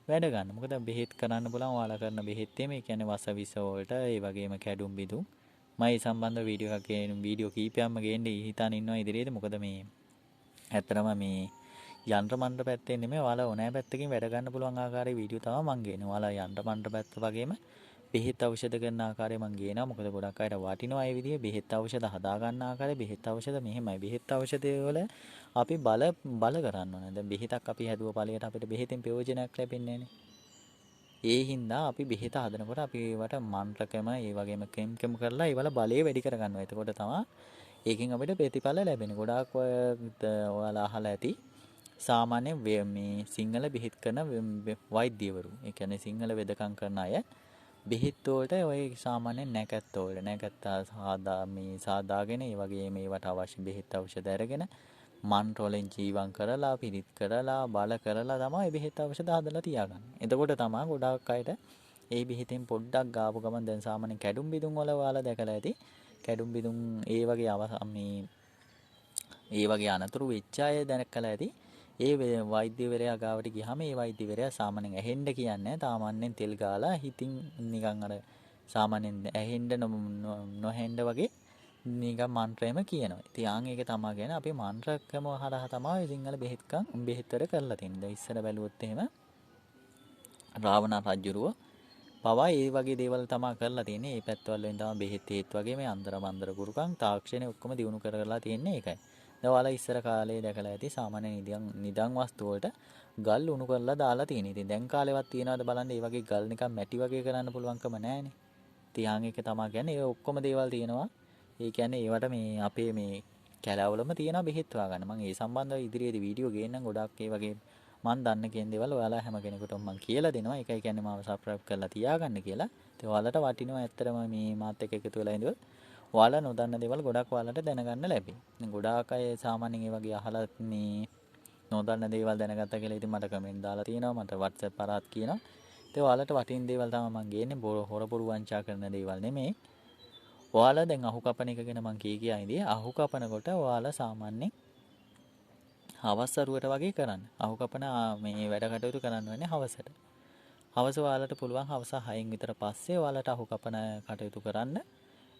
Speaker 1: වැඩ ගන්න. මොකද බෙහෙත් කරන්න පුළුවන් ඔයාලා කරන බෙහෙත් මේ කියන්නේ වස විස වලට ඒ වගේම කැඩුම් බිදුම් මම මේ සම්බන්ධ වීඩියෝ කීපයක්ම ගේන්න හිතාන ඉන්නවා ඉදිරියේදී. මොකද මේ ඇත්තටම මේ යන්ත්‍ර මන්ත්‍ර පැත්තෙන් නෙමෙයි ඔයාලා ඕනෑ පැත්තකින් වැඩ ගන්න පුළුවන් ආකාරයේ වීඩියෝ තමයි මම ගේන්නේ. ඔයාලා යන්ත්‍ර මන්ත්‍ර පැත්ත වගේම බෙහෙත් ಔಷಧ කරන ආකාරය මම ගේනවා. මොකද ගොඩක් අයට වටිනවා ඒ විදිහේ බෙහෙත් ඖෂධ හදා ගන්න ආකාරය. බෙහෙත් ඖෂධ මෙහෙමයි. බෙහෙත් ඖෂධය වල අපි බල කරන්න ඕනේ. දැන් බෙහෙතක් අපි හැදුව ඵලයට අපිට බෙහෙතෙන් ප්‍රයෝජනයක් ලැබෙන්නේ නැහනේ. ඒ හින්දා අපි බෙහෙත හදනකොට අපි ඒවට මන්ත්‍රකම ඒ වගේම කෙම් කරලා ඒවල බලය වැඩි කරගන්නවා. එතකොට තමයි ඒකෙන් අපිට ප්‍රතිඵල ලැබෙන්නේ. ගොඩාක් ඔයාලා අහලා ඇති සාමාන්‍ය මේ සිංහල බෙහෙත් කරන වෛද්‍යවරු. ඒ කියන්නේ සිංහල වෙදකම් කරන අය බෙහෙත් වලට ඔය සාමාන්‍ය නැකැත් වලට සාදාගෙන ඒ වගේ මේවට අවශ්‍ය බෙහෙත් ඖෂධ අරගෙන මන්ත්‍ර වලින් ජීවම් කරලා පිරිත් කරලා බල කරලා තමයි බෙහෙත් ඖෂධ හදලා තියාගන්නේ. එතකොට තමයි ගොඩාක් අයට ඒ බෙහෙතෙන් පොඩ්ඩක් ගාපු ගමන් දැන් සාමාන්‍ය කැඩුම් බිදුම් වල ඔයාලා දැකලා ඇති. කැඩුම් බිදුම් ඒ වගේ ඒ වගේ අනතුරු වෙච්ච අය දැකලා ඇති. ඒ වෛද්‍යවරයා ගාවට ගියාම ඒ වෛද්‍යවරයා සාමාන්‍යයෙන් ඇහෙන්න කියන්නේ සාමාන්‍යයෙන් තෙල් ගාලා හිතින් නිකන් අර සාමාන්‍යයෙන් ඇහෙන්න නොහෙන්න වගේ නිකන් මන්ත්‍රයම කියනවා. ඉතින් ඒක තමයි කියන්නේ අපි මන්ත්‍රකම හරහා තමයි සිංහල බෙහෙත්තර කරලා තියෙන්නේ. දැන් ඉස්සර බැලුවොත් එහෙම රාවණ රජුරුව පවා ඒ වගේ දේවල් තමයි කරලා තියෙන්නේ. මේ පැත්තවල වෙන තමයි බෙහෙත් හේත් වගේ මේ අන්දර මන්දර ගුරුකම් තාක්ෂණය ඔක්කොම දිනු කරලා තියෙන්නේ ඒකයි. දැන් ඔයාලා ඉස්සර කාලේ දැකලා ඇති සාමාන්‍ය නිදන් වස්තු වලට ගල් උණු කරලා දාලා තියෙන. ඉතින් දැන් කාලේවත් තියනවාද බලන්න මේ වගේ ගල් නිකන් මැටි වගේ කරන්න පුළුවන්කම නැහැනේ. ඉතින් ඒක තමයි කියන්නේ ඒ ඔක්කොම දේවල් තියෙනවා. ඒ කියන්නේ ඒවට මේ අපේ මේ කැලවලම තියෙන බෙහෙත් හොයාගන්න. මම ඒ සම්බන්ධව ඉදිරියේදී වීඩියෝ ගේන්නම් ගොඩක් ඒ වගේ මම දන්න කියන දේවල් ඔයාලා හැම කෙනෙකුටම මම කියලා දෙනවා. ඒකයි කියන්නේ මාව සබ්ස්ක්‍රයිබ් කරලා තියාගන්න කියලා. ඉතින් ඔයාලට වටිනවා ඇත්තටම මේ මාත් එක්ක එකතු වෙලා ඉඳලා ඔයාලා නොදන්න දේවල් ගොඩක් ඔයාලට දැනගන්න ලැබෙයි. ඉතින් ගොඩාක් අය සාමාන්‍යයෙන් ඒ වගේ අහලා මේ නොදන්න දේවල් දැනගත්තා කියලා ඉතින් මට කමෙන්ට් දාලා තියෙනවා. මට WhatsApp කරාත් කියනවා. ඉතින් ඔයාලට වටින දේවල් තමයි මම ගේන්නේ. හොර බොරු වංචා කරන දේවල් නෙමෙයි. ඔයාලා දැන් අහු කපන එක ගැන මම කියා ඉඳී අහු කපනකොට ඔයාලා සාමාන්‍යයෙන් හවස්වරුවට වගේ කරන්න. අහු කපන මේ වැඩ කටයුතු කරන්න වෙන්නේ හවසට. හවස ඔයාලට පුළුවන් හවස 6න් විතර පස්සේ ඔයාලට අහු කපන කටයුතු කරන්න.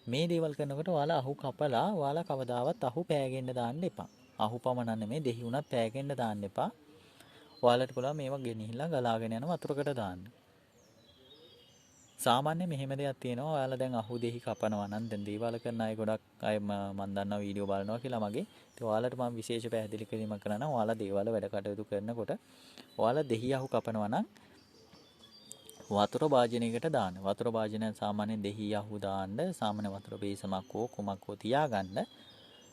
Speaker 1: මේ දේවල් කරනකොට ඔයාලා අහු කපලා ඔයාලා කවදාවත් අහු පෑගෙන්න දාන්න එපා. අහු පමණ නෙමෙයි දෙහි උනත් පෑගෙන්න දාන්න එපා. ඔයාලට පුළුවන් මේවා ගෙනිහිලා ගලාගෙන යන වතුරකට දාන්න. සාමාන්‍ය මෙහෙම දෙයක් තියෙනවා. ඔයාලා දැන් අහු දෙහි කපනවා නම් දැන් දේවාල කරන අය ගොඩක් අය මම දන්නවා වීඩියෝ බලනවා කියලා මගේ. ඉතින් ඔයාලට මම විශේෂ පැහැදිලි කිරීමක් කරනවා. ඔයාලා දේවාල වැඩ කටයුතු කරනකොට ඔයාලා දෙහි අහු කපනවා නම් වතුර භාජනයකට දාන්න. වතුර භාජනය සාමාන්‍යයෙන් දෙහි අහු දාන්න සාමාන්‍ය වතුර බේසමක් හෝ කුමක් හෝ තියාගන්න.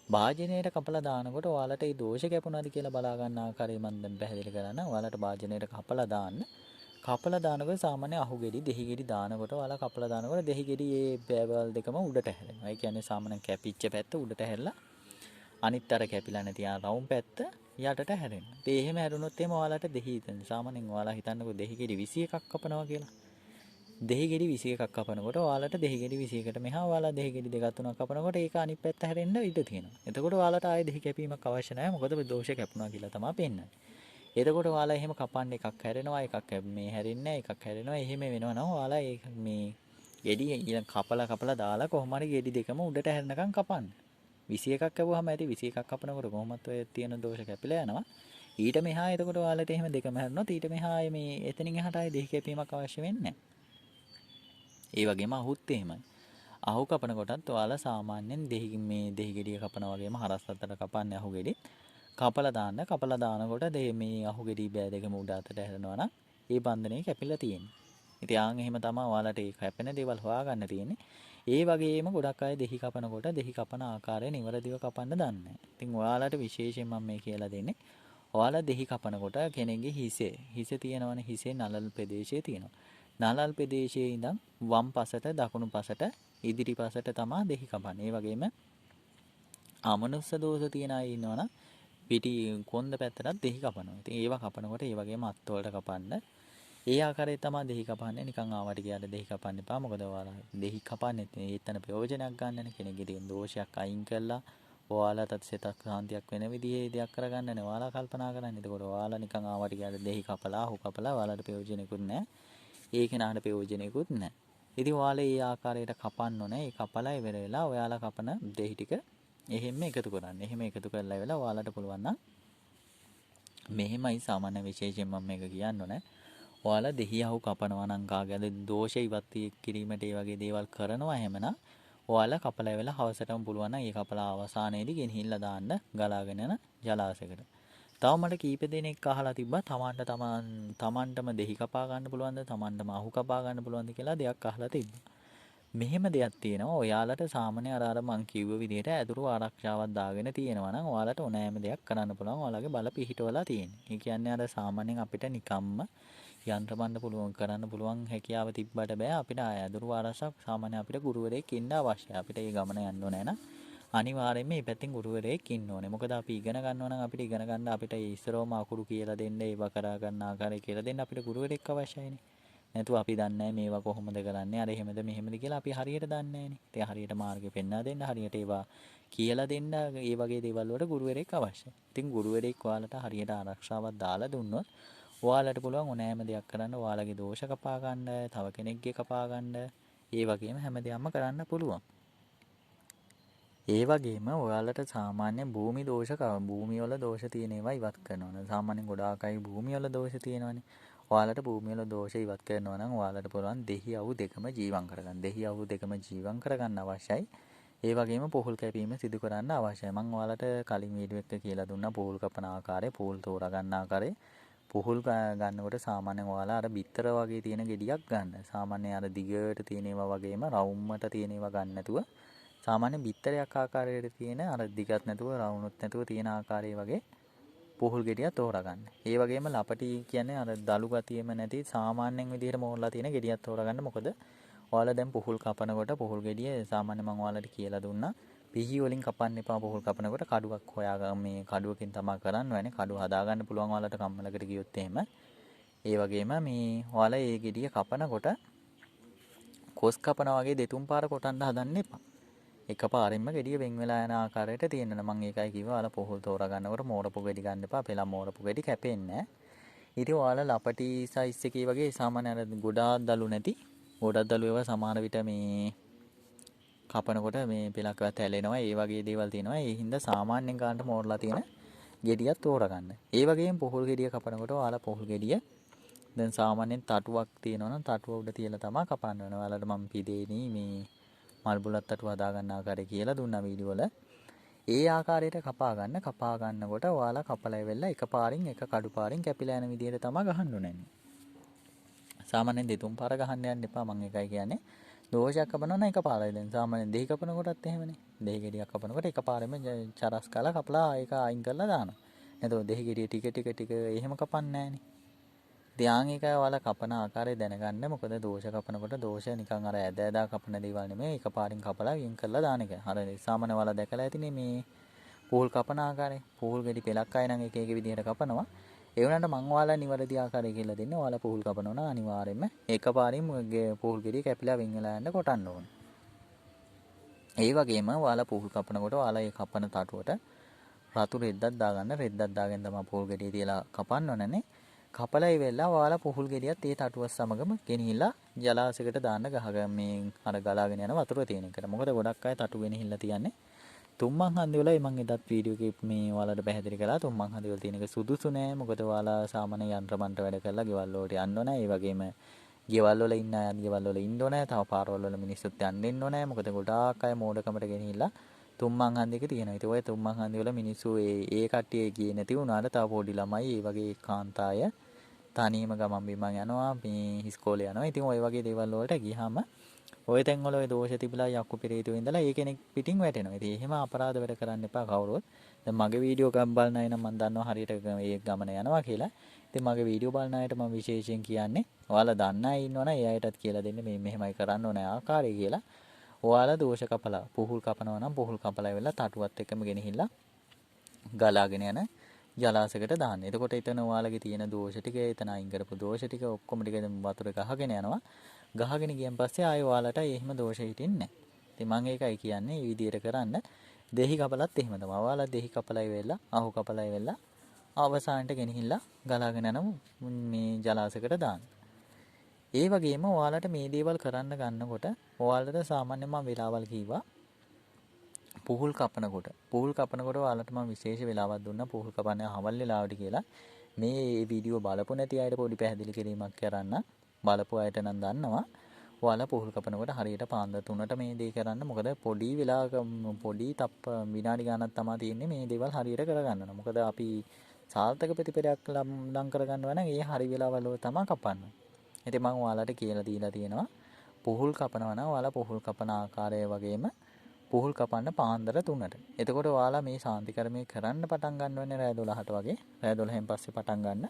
Speaker 1: භාජනයට කපලා දානකොට ඔයාලට ඒ දෝෂ කැපුණාද කියලා බලා ගන්න ආකාරය මම දැන් පැහැදිලි කරන්න. ඔයාලට භාජනයට කපලා දාන්න. කපලා දානකොට සාමාන්‍ය අහු ගෙඩි දෙහි ගෙඩි දානකොට ඔයාලා කපලා දානකොට දෙහි ගෙඩි මේ බෑවල් දෙකම උඩට හැරෙනවා. ඒ කියන්නේ සාමාන්‍ය කැපිච්ච පැත්ත උඩට හැරලා අනිත් අර කැපිලා නැති රවුම් පැත්ත යටට හැරෙනවා. ඉතින් එහෙම හැරුණොත් එහෙම ඔයාලට දෙහි සාමාන්‍යයෙන් ඔයාලා හිතන්නකෝ දෙහි ගෙඩි 21ක් කපනවා කියලා. දෙහි ගෙඩි 21ක් කපනකොට ඔයාලට දෙහි ගෙඩි 21කට මෙහා ඔයාලා දෙහි ගෙඩි දෙකක් තුනක් කපනකොට ඒක අනිත් පැත්ත හැරෙන්න ඉඩ තියෙනවා. එතකොට ඔයාලට ආයේ දෙහි කැපීමක් අවශ්‍ය නැහැ. මොකද දෝෂ කැපුණා කියලා තමයි පෙන්නන්නේ. එතකොට ඔයාලා එහෙම කපන්න එකක් හැරෙනවා එකක් මේ හැරෙන්නේ එකක් හැරෙනවා එහෙම වෙනවා නම් ඔයාලා මේ ගෙඩි ඊළඟ කපලා දාලා කොහොම හරි ගෙඩි දෙකම උඩට හැරෙනකන් කපන්න. 21ක් කපුවාම ඇති 21ක් කපනකොට කොහොමත් ඔය තියෙන දෝෂ කැපිලා යනවා. ඊට මෙහා එතකොට ඔයාලට එහෙම දෙකම හැරෙනොත් ඊට මෙහා මේ එතනින් එහාට ආයේ දෙහි කැපීමක් අවශ්‍ය වෙන්නේ නැහැ. ඒ වගේම අහුත් එහෙමයි. අහු කපන කොටත් ඔයාලා සාමාන්‍යයෙන් දෙහි ගෙඩිය කපන වගේම හරස් අතට කපන්නේ අහු ගෙඩි. කපලා දානකොට මේ අහු ගෙඩි බෑ දෙකම උඩ අතට හැරෙනවා නම් ඒ බන්ධනේ කැපිලා තියෙන්නේ. ඉතින් එහෙම තමයි ඔයාලට ඒ කැපෙන දේවල් හොයාගන්න තියෙන්නේ. ඒ වගේම ගොඩක් අය දෙහි කපනකොට දෙහි කපන ආකාරය නිවැරදිව කපන්න දන්නේ නැහැ. ඉතින් ඔයාලට විශේෂයෙන් මම මේ කියලා දෙන්නේ ඔයාලා දෙහි කපනකොට කෙනෙක්ගේ හිස තියෙනවනේ හිසේ නලල් ප්‍රදේශයේ තියෙනවා. නලල් ප්‍රදේශයේ ඉඳන් වම් පසට දකුණු පසට ඉදිරි පසට තමයි දෙහි කපන්නේ. ඒ වගේම අමනුස්ස දෝෂ තියන අය ඉන්නවනම් පිටි කොන්ද පැත්තටත් දෙහි කපනවා. ඉතින් ඒවා කපනකොට ඒ වගේම අත් වලට කපන්න. ඒ ආකාරයෙන් තමයි දෙහි කපන්නේ. නිකන් ආවට ගියාට දෙහි කපන්න එපා. මොකද ඔයාලා දෙහි කපන්නේ ඒතන ප්‍රයෝජනයක් ගන්නනේ. කෙනෙක්ගේ තියෙන දෝෂයක් අයින් කළා ඔයාලටත් සිතක් සාන්තියක් වෙන විදිහේ දෙයක් කරගන්නනේ ඔයාලා කල්පනා කරන්නේ. එතකොට ඔයාලා නිකන් ආවට ගියාට දෙහි කපලා අහු කපලා ඔයාලට ප්‍රයෝජනෙකුත් නැහැ. ඒ කෙනාට ප්‍රයෝජනෙකුත් නැහැ. ඉතින් ඔයාලා ඒ ආකාරයට කපන්න ඕනේ. ඒ කපලා ඉවර වෙලා ඔයාලා කපන දෙහි ටික එහෙම එකතු කරන්න. එහෙම එකතු කරලා ඉවරලා ඔයාලට පුළුවන් නම් මෙහෙමයි සාමාන්‍ය විශේෂයෙන් මම මේක කියන්න ඕනේ. ඔයාලා දෙහියහු කපනවා නම් කාගේද දෝෂ ඉවත් කිරීමට ඒ වගේ දේවල් කරනවා එහෙමනම් ඔයාලා කපලා ඉවරලා හවසටම පුළුවන් නම් ඒ කපලා අවසානයේදී ගෙනහිල්ලා දාන්න ගලාගෙන යන ජලාශයකට. තව මට කීප දෙනෙක් අහලා තිබ්බා තමන්ටම දෙහි කපා ගන්න පුළුවන්ද තමන්ටම අහු කපා ගන්න පුළුවන්ද කියලා දෙයක් අහලා තිබ්බා. මෙහෙම දෙයක් තියෙනවා. ඔයාලට සාමාන්‍ය අර මං කිව්ව විදිහට ඇදුරු ආරක්ෂාවක් දාගෙන තියෙනවා නම් ඔයාලට ඕනෑම දෙයක් කරන්න පුළුවන්. ඔයාලගේ බල පිහිටවලා තියෙන්නේ. ඒ කියන්නේ අර සාමාන්‍යයෙන් අපිට නිකම්ම යන්ත්‍ර බණ්ඩ පුළුවන් කරන්න පුළුවන් හැකියාව තිබ්බට බෑ. අපිට ඇදුරු ආරක්ෂාවක් සාමාන්‍ය අපිට ගුරුවරයෙක් ඉන්න අවශ්‍යයි. අපිට ඒ ගමන යන්න ඕනේ නම් අනිවාර්යයෙන්ම මේ පැත්තෙන් ගුරුවරයෙක් ඉන්න ඕනේ. මොකද අපි ඉගෙන ගන්නවා නම් අපිට ඉගෙන ගන්න අපිට ඉස්සරවම අකුරු කියලා දෙන්න, ඒව කරා ගන්න ආකාරය කියලා දෙන්න අපිට ගුරුවරයෙක් අවශ්‍යයිනේ. නැතුව අපි දන්නේ නැහැ මේවා කොහොමද කරන්නේ අර එහෙමද මෙහෙමද කියලා අපි හරියට දන්නේ නැහැනේ. ඉතින් හරියට මාර්ගෙ පෙන්වා දෙන්න හරියට ඒවා කියලා දෙන්න ඒ වගේ දේවල් වලට ගුරුවරයෙක් අවශ්‍යයි. ඉතින් ගුරුවරයෙක් ඔයාලට හරියට ආරක්ෂාවක් දාලා දුන්නොත් ඔයාලට පුළුවන් ඕනෑම දෙයක් කරන්න. ඔයාලගේ දෝෂ කපා ගන්න, තව කෙනෙක්ගේ කපා ගන්න, ඒ වගේම හැමදේම කරන්න පුළුවන්. ඒ වගේම ඔයාලට සාමාන්‍ය භූමිවල දෝෂ තියෙන ඒවා ඉවත් කරනවා. සාමාන්‍යයෙන් ගොඩාක් අය භූමිවල දෝෂ තියෙනවානේ. ඔයාලට භූමිවල දෝෂ ඉවත් කරනවා නම් ඔයාලට පුළුවන් දෙහියව් දෙකම ජීවම් කරගන්න. දෙහියව් දෙකම ජීවම් කරගන්න අවශ්‍යයි. ඒ වගේම පොහොල් කැපීම සිදු කරන්න අවශ්‍යයි. මම ඔයාලට කලින් වීඩියෝ එකක කියලා දුන්නා පොහොල් කපන ආකාරය, පොහොල් තෝරා ගන්න ආකාරය. පොහොල් ගන්නකොට සාමාන්‍යයෙන් ඔයාලා අර බිත්තර වගේ තියෙන ගෙඩියක් ගන්න. සාමාන්‍යයෙන් අර දිගට තියෙන ඒවා වගේම රවුම්මට තියෙන ඒවා ගන්න නැතුව සාමාන්‍ය බිත්තරයක් ආකාරයට තියෙන අර දිගත් නැතුව රවුනුත් නැතුව තියෙන ආකාරයේ වගේ පොහොල් ගෙඩියක් තෝරගන්න. ඒ වගේම ලපටි කියන්නේ අර දලු ගතියෙම නැති සාමාන්‍යයෙන් විදිහට මෝරලා තියෙන ගෙඩියක් තෝරගන්න. මොකද ඔයාලා දැන් පොහොල් කපනකොට පොහොල් ගෙඩිය සාමාන්‍ය මම ඔයාලට කියලා දුන්නා. පිහි වලින් කපන්න එපා පොහොල් කපනකොට කඩුවක් හොයාගන්න මේ කඩුවකින් තමයි කරන්න ඕනේ. කඩුව හදාගන්න පුළුවන් ඔයාලට කම්මලකට ගියොත් එහෙම. ඒ වගේම මේ ඔයාලා ඒ ගෙඩිය කපනකොට කොස් කපනා වගේ දෙතුන් පාර කොටන්න හදන්න එපා. එකපාරින්ම ගෙඩිය වෙන් වෙලා යන ආකාරයට තියෙනවා. මම ඒකයි කිව්වා ඔයාලා පොහොල් තෝරා ගන්නකොට මෝරපු ගෙඩි ගන්න එපා. පෙළම් මෝරපු ගෙඩි කැපෙන්නේ නැහැ. ඉතින් ඔයාලා ලපටි සයිස් එකේ වගේ සාමාන්‍ය අර ගොඩාක් දළු නැති ගොඩක් දළු ඒවා සමහර විට මේ කපනකොට මේ පෙලක්වත් හැලෙනවා. ඒ වගේ දේවල් තියෙනවා. ඒ හින්දා සාමාන්‍යයෙන් ගන්නට මෝරලා තියෙන ගෙඩියක් තෝරා ගන්න. ඒ වගේම පොහොල් ගෙඩිය කපනකොට ඔයාලා පොහොල් ගෙඩිය දැන් සාමාන්‍යයෙන් තටුවක් තියෙනවා නම් තටුව උඩ තියලා තමයි කපන්න ඕනේ. ඔයාලට මම පිදේනි මේ මල් බුලත් තටුව හදා ගන්න ආකාරය කියලා දුන්නා වීඩියෝ වල. ඒ ආකාරයට කපා ගන්නකොට ඔයාලා කපලා ඉවෙලා එකපාරින් එක කඩු පාරින් කැපිලා යන විදිහට තමයි ගහන්න ඕනේ. සාමාන්‍යයෙන් දෙතුන් පාර ගහන්න යන්න එපා. මම එකයි කියන්නේ. දෝෂයක් කපනවා නම් එකපාරයි. දැන් සාමාන්‍යයෙන් දෙහි කපනකොටත් එහෙමනේ. දෙහි ගෙඩියක් කපනකොට එකපාරෙම චරස් කාලා කපලා ඒක අයින් කරලා දානවා. එතකොට දෙහි ගෙඩිය ටික එහෙම කපන්නේ නැහනේ. ධ්‍යාන එකයි ඔයාලා කපන ආකාරය දැනගන්න. මොකද දෝෂ කපනකොට දෝෂ නිකන් අර ඇද කපන දේවල් නෙමෙයි එකපාරින් කපලා වින් කරලා දාන එක. අර සාමාන්‍ය ඔයාලා දැකලා ඇතිනේ මේ පූල් කපන ආකාරය. පූල් ගෙඩි පෙලක් අය නම් එක එක විදිහට කපනවා. ඒ වුණාට මං ඔයාලා නිවැරදි ආකාරය කියලා දෙන්නේ. ඔයාලා පූල් කපනවා නම් අනිවාර්යයෙන්ම එකපාරින් පූල් ගෙඩිය කැපිලා වින් වෙලා යන්න කොටන්න ඕනේ. ඒ වගේම ඔයාලා පූල් කපනකොට ඔයාලා ඒ කපන තටුවට රතු රෙද්දක් දාගන්න. රෙද්දක් දාගෙන තමයි පූල් ගෙඩිය තියලා කපන්න ඕනනේ. කපලා ඉවෙලා ඔයාලා පොහොල් ගෙඩියත් ඒ තටුවත් සමගම ගෙනහිල්ලා ජලාශයකට දාන්න ගහගෙන මේ අර ගලාගෙන යන වතුර තියෙන එකට. මොකද ගොඩක් අය තටු ගෙනහිල්ලා තියන්නේ තුම්මන් හන්දි වලයි. මම එදත් වීඩියෝ එකේ මේ ඔයාලට පැහැදිලි කළා තුම්මන් හන්දි වල තියෙන එක සුදුසු නෑ. මොකද ඔයාලා සාමාන්‍ය යන්ත්‍ර මන්ත්‍ර වැඩ කරලා ගෙවල් වලට යන්න ඕනේ. ඒ වගේම ගෙවල් වල ඉන්න අයත් ගෙවල් වල ඉන්න ඕනේ. තව පාරවල් වල මිනිස්සුත් යන්න ඕනේ. මොකද ගොඩාක් අය මෝඩකමට ගෙනහිල්ලා තුම්මන් හන්දියක තියෙනවා. ඉතින් ඔය තුම්මන් හන්දි වල මිනිස්සු ඒ කට්ටිය ගියේ නැති වුණාට තව පොඩි ළමයි ඒ වගේ කාන්තාය තනියම ගමන් බිමන් යනවා මේ ඉස්කෝලේ යනවා. ඉතින් ওই වගේ දේවල් වලට ගියාම ওই තැන් වල ওই දෝෂ තිබිලා යක්කු පෙරේතෝ ඉඳලා ඒ කෙනෙක් පිටින් වැටෙනවා. ඉතින් එහෙම අපරාධ වැඩ කරන්න එපා කවුරුත්. දැන් මගේ වීඩියෝ එකක් බලන අය නම් මම දන්නවා හරියට ඒ ගමන යනවා කියලා. ඉතින් මගේ වීඩියෝ බලන අයට මම විශේෂයෙන් කියන්නේ ඔයාලා දන්න අය ඉන්නවනම් ඒ අයටත් කියලා දෙන්න මේ මෙහෙමයි කරන්න ඕනේ ආකාරය කියලා. ඔයාලා දෝෂ කපලා පුහුල් කපනවා නම් පුහුල් කපලා ඉවරලා තටුවත් එක්කම ගෙනහිල්ලා ගලාගෙන යන ජලාශයකට දාන්න. එතකොට එතන ඔයාලගේ තියෙන දෝෂ ටික එතන අයින් කරපු දෝෂ ටික ඔක්කොම ටික වතුර ගහගෙන යනවා. ගහගෙන ගියන් පස්සේ ආයෙ ඔයාලට එහෙම දෝෂ හිටින්නේ නැහැ. ඉතින් මම ඒකයි කියන්නේ මේ විදිහට කරන්න. දෙහි කපලත් එහෙම තමයි. ඔයාලා දෙහි කපලා ඉවෙලා අහු කපලා ඉවෙලා අවසානට ගෙනහිල්ලා ගලාගෙන යන මේ ජලාශයකට දාන්න. ඒ වගේම ඔයාලට මේ දේවල් කරන්න ගන්නකොට ඔයාලට සාමාන්‍යයෙන් මම වෙලාවල් කීවා පුහුල් කපනකොට ඔයාලට මම විශේෂ වෙලාවක් දුන්නා පුහුල් කපන්නේ අවල් වෙලාවට කියලා. මේ වීඩියෝ බලපු නැති අයට පොඩි පැහැදිලි කිරීමක් කරන්න. බලපු අයට නම් දන්නවා. ඔයාලා පුහුල් කපනකොට හරියට පාන්දර 3ට මේ දේ කරන්න. මොකද පොඩි වෙලාවක පොඩි විනාඩි ගණනක් තමයි තියෙන්නේ මේ දේවල් හරියට කරගන්න. මොකද අපි සාර්ථක ප්‍රතිපලයක් ලං කරගන්න වෙන ඒ හරි වෙලාවල තමයි කපන්න. ඉතින් මම ඔයාලට කියලා දීලා තියෙනවා පුහුල් කපනවා නම් ඔයාලා පුහුල් කපන ආකාරය වගේම පුහුල් කපන්න පාන්දර 3ට. එතකොට ඔයාලා මේ ශාන්ති කර්මය කරන්න පටන් ගන්න වෙන්නේ රෑ 12ට වගේ. රෑ 12න් පස්සේ පටන් ගන්න.